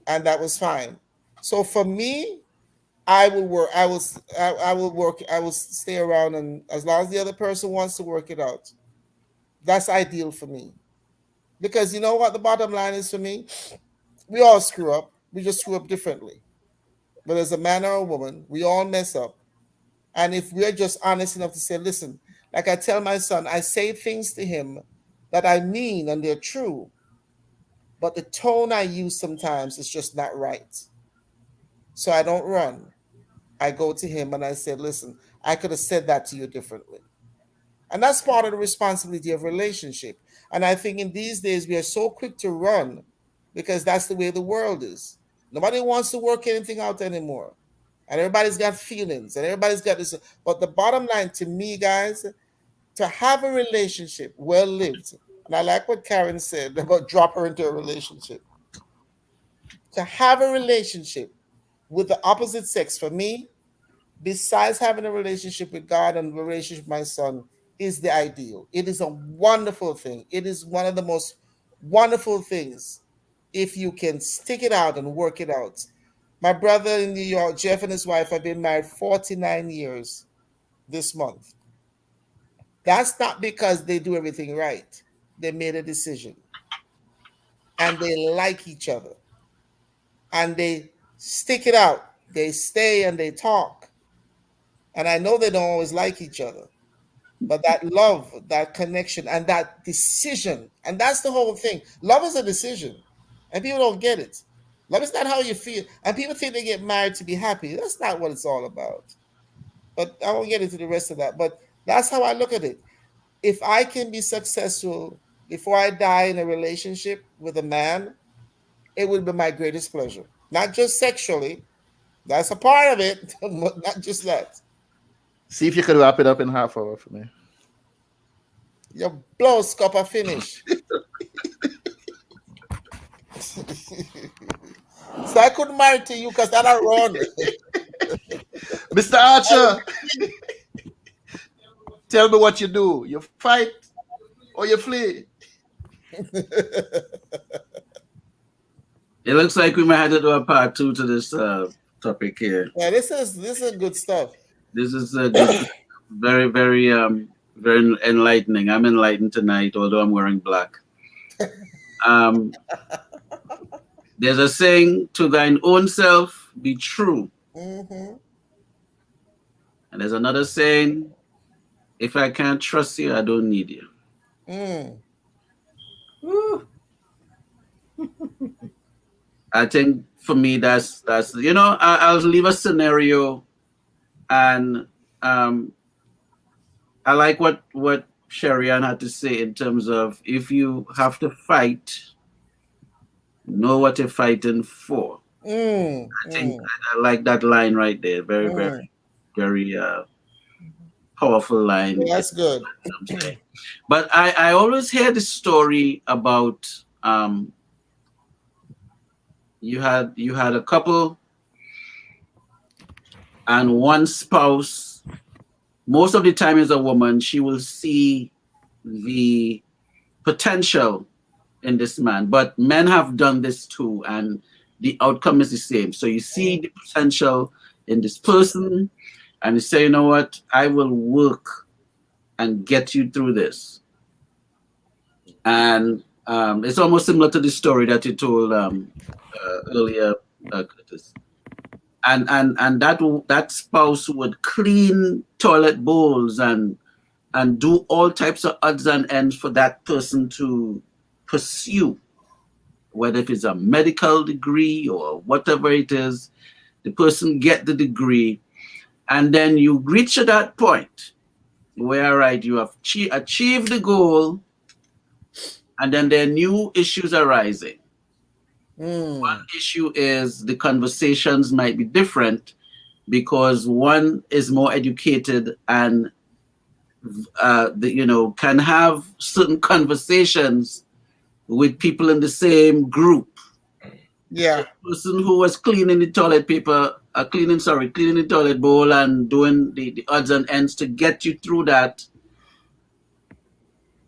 M: and that was fine. So for me, I will work. I will work. I will stay around, and as long as the other person wants to work it out, that's ideal for me. Because you know what the bottom line is for me, we all screw up. We just screw up differently. But as a man or a woman, we all mess up. And if we're just honest enough to say, listen, like I tell my son, I say things to him that I mean and they're true, but the tone I use sometimes is just not right. So I don't run. I go to him and I say, listen, I could have said that to you differently. And that's part of the responsibility of relationship. And I think in these days we are so quick to run because that's the way the world is. Nobody wants to work anything out anymore. And everybody's got feelings and everybody's got this. But the bottom line to me, guys, to have a relationship well lived, and I like what Karin said about drop her into a relationship. To have a relationship with the opposite sex for me, besides having a relationship with God and a relationship with my son, is the ideal. It is a wonderful thing. It is one of the most wonderful things if you can stick it out and work it out. My brother in New York, Jeff, and his wife have been married 49 years this month. That's not because they do everything right. They made a decision. And they like each other. And they stick it out. They stay and they talk. And I know they don't always like each other. But that love, that connection, and that decision, and that's the whole thing. Love is a decision. And people don't get it. Love is not how you feel. And people think they get married to be happy. That's not what it's all about. But I won't get into the rest of that. But that's how I look at it. If I can be successful before I die in a relationship with a man, it would be my greatest pleasure. Not just sexually. That's a part of it, but not just that.
A: See if you could wrap it up in half hour for me.
M: Your blow scup are finished. So I couldn't marry to you because I don't run.
A: Mr. Archer, tell me what you do. You fight or you flee?
B: It looks like we might have to do a part 2 to this topic here.
M: Yeah, this is good stuff.
B: This is very, very, very enlightening. I'm enlightened tonight, although I'm wearing black. There's a saying, to thine own self be true.
M: Mm-hmm.
B: And there's another saying, if I can't trust you, I don't need you.
M: Mm.
B: I think for me, that's I'll leave a scenario, and I like what Sherry-Ann had to say in terms of if you have to fight, know what you're fighting for. I think I like that line right there. Very, very, very powerful line.
M: Yeah, that's good.
B: But I always hear the story about you had a couple and one spouse. Most of the time as a woman, she will see the potential in this man, but men have done this too, and the outcome is the same. So you see the potential in this person, and you say, you know what, I will work and get you through this. And it's almost similar to the story that you told earlier, Curtis. And that spouse would clean toilet bowls and do all types of odds and ends for that person to pursue, whether if it's a medical degree or whatever it is. The person get the degree, and then you reach to that point where, right, you have achieved the goal, and then there are new issues arising. One issue is the conversations might be different because one is more educated and can have certain conversations with people in the same group.
M: Yeah.
B: The person who was cleaning the toilet cleaning the toilet bowl and doing the odds and ends to get you through that.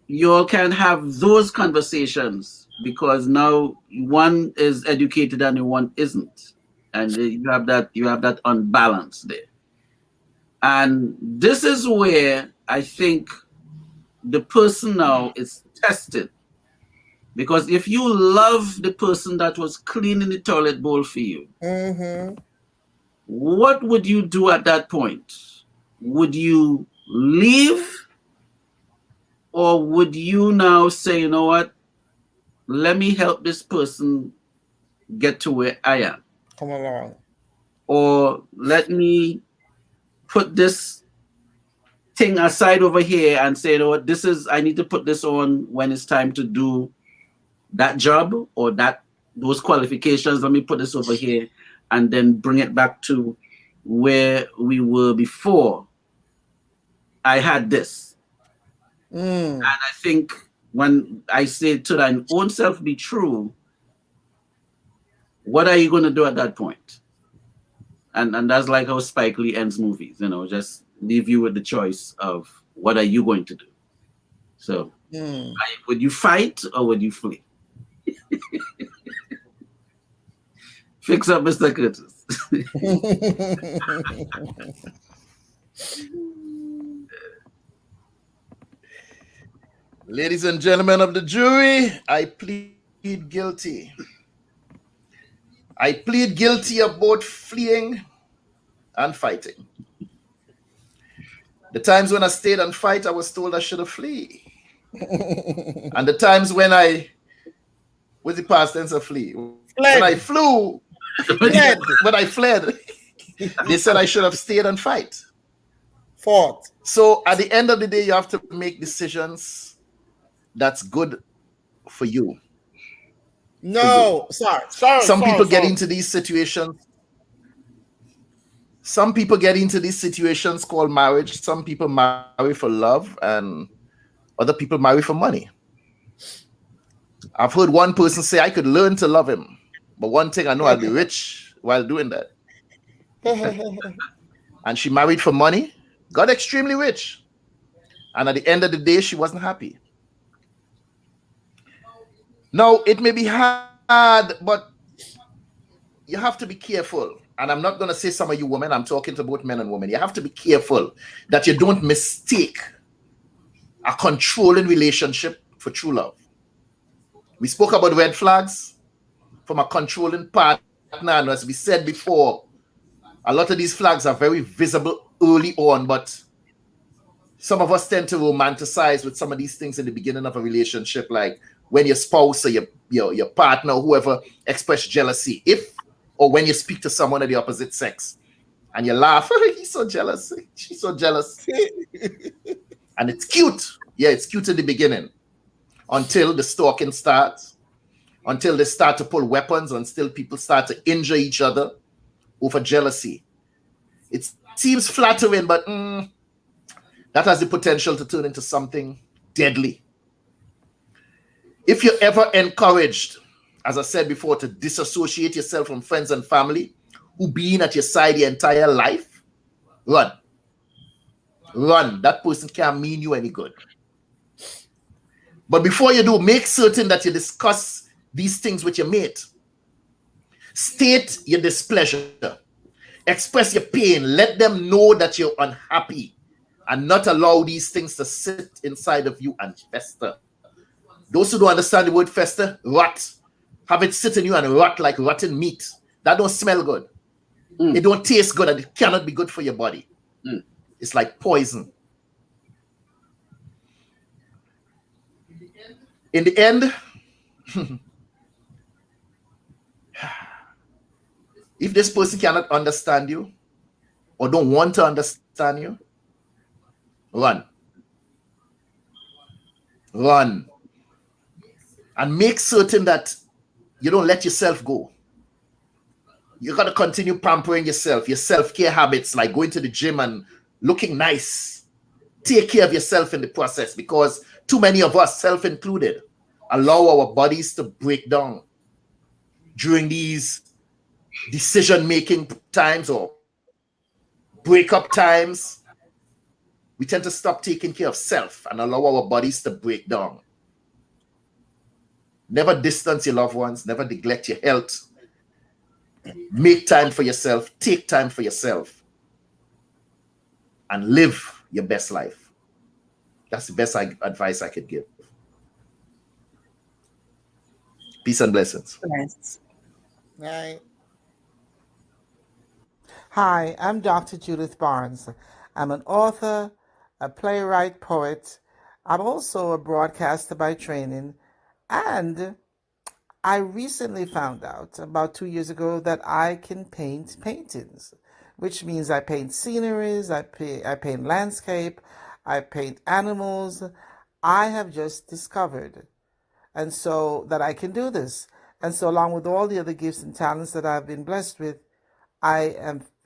B: You all can have those conversations because now one is educated and one isn't, and you have that unbalance there. And this is where I think the person now is tested, because if you love the person that was cleaning the toilet bowl for you, what would you do at that point? Would you leave, or would you now say, you know what, let me help this person get to where I am?
M: Come along.
B: Or let me put this thing aside over here and say, you know what, I need to put this on when it's time to do that job or those qualifications. Let me put this over here and then bring it back to where we were before I had this. And I think when I say to thine own self be true, what are you going to do at that point? And that's like how Spike Lee ends movies, just leave you with the choice of what are you going to do. So would you fight or would you flee? Fix up, Mr. Curtis.
A: Ladies and gentlemen of the jury, I plead guilty. I plead guilty of both fleeing and fighting. The times when I stayed and fight, I was told I should have flee. And the times when what's the past tense of flee? When I flew, when I fled, they said I should have stayed and fight.
M: Fought.
A: So at the end of the day, you have to make decisions that's good for you.
M: No, sorry.
A: Some people get into these situations. Some people get into these situations called marriage. Some people marry for love, and other people marry for money. I've heard one person say, I could learn to love him, but one thing I know, I'll be rich while doing that. And she married for money, got extremely rich. And at the end of the day, she wasn't happy. Now, it may be hard, but you have to be careful. And I'm not going to say some of you women, I'm talking to both men and women. You have to be careful that you don't mistake a controlling relationship for true love. We spoke about red flags from a controlling partner. And as we said before, a lot of these flags are very visible early on, but some of us tend to romanticize with some of these things in the beginning of a relationship, like when your spouse or your partner or whoever express jealousy, or when you speak to someone of the opposite sex and you laugh, he's so jealous, she's so jealous. And it's cute. Yeah, it's cute in the beginning until the stalking starts, until they start to pull weapons, until people start to injure each other over jealousy. It seems flattering, but that has the potential to turn into something deadly. If you're ever encouraged, as I said before, to disassociate yourself from friends and family who been at your side your entire life, run. Run. That person can't mean you any good. But before you do, make certain that you discuss these things with your mate. State your displeasure. Express your pain. Let them know that you're unhappy and not allow these things to sit inside of you and fester. Those who don't understand the word fester, rot. Have it sit in you and rot like rotten meat. That don't smell good. It don't taste good, and it cannot be good for your body. It's like poison. In the end, if this person cannot understand you or don't want to understand you, run. Run. And make certain that you don't let yourself go. You got to continue pampering yourself, your self-care habits, like going to the gym and looking nice. Take care of yourself in the process, because too many of us, self included, allow our bodies to break down during these decision-making times or breakup times. We tend to stop taking care of self and allow our bodies to break down. Never distance your loved ones. Never neglect your health. Make time for yourself. Take time for yourself. And live your best life. That's the best advice I could give. Peace and blessings.
G: Yes.
M: Right. Hi, I'm Dr. Judith Barnes. I'm an author, a playwright, poet. I'm also a broadcaster by training, and I recently found out about 2 years ago that I can paint paintings, which means I paint sceneries, I paint landscape, I paint animals. I have just discovered, and so that I can do this. And so along with all the other gifts and talents that I've been blessed with, I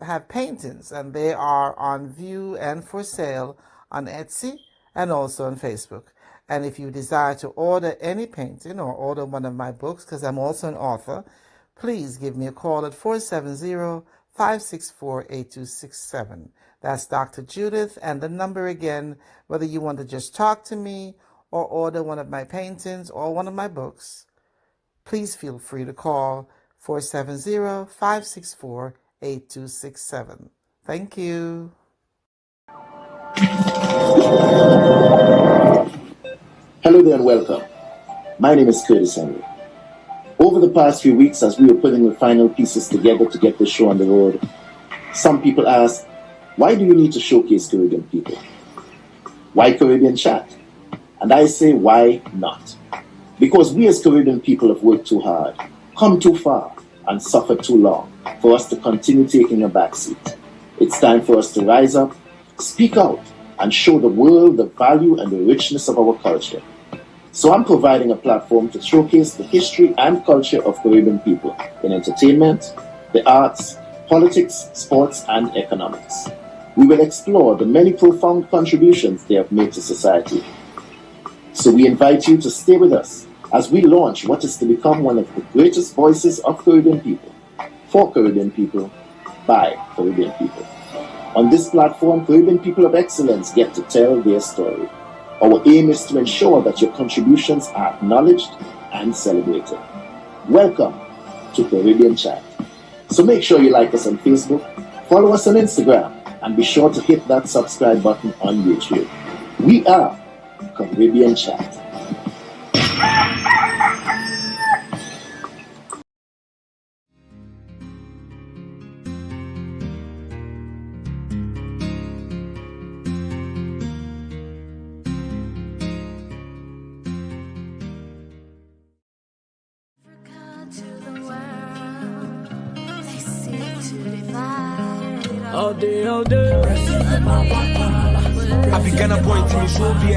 M: have paintings, and they are on view and for sale on Etsy and also on Facebook. And if you desire to order any painting or order one of my books, because I'm also an author, please give me a call at 470-564-8267. That's Dr. Judith, and the number again, whether you want to just talk to me or order one of my paintings or one of my books, please feel free to call 470-564-8267. Thank you.
N: Hello there and welcome. My name is Curtis Henry. Over the past few weeks, as we were putting the final pieces together to get the show on the road, some people asked, why do you need to showcase Caribbean people? Why Caribbean Chat? And I say, why not? Because we as Caribbean people have worked too hard, come too far, and suffered too long for us to continue taking a backseat. It's time for us to rise up, speak out, and show the world the value and the richness of our culture. So I'm providing a platform to showcase the history and culture of Caribbean people in entertainment, the arts, politics, sports, and economics. We will explore the many profound contributions they have made to society. So we invite you to stay with us as we launch what is to become one of the greatest voices of Caribbean people, for Caribbean people, by Caribbean people. On this platform, Caribbean people of excellence get to tell their story. Our aim is to ensure that your contributions are acknowledged and celebrated. Welcome to Caribbean Chat. So make sure you like us on Facebook, follow us on Instagram, and be sure to hit that subscribe button on YouTube. We are Caribbean Chat.
H: All day, all day. Africana point to me, show me.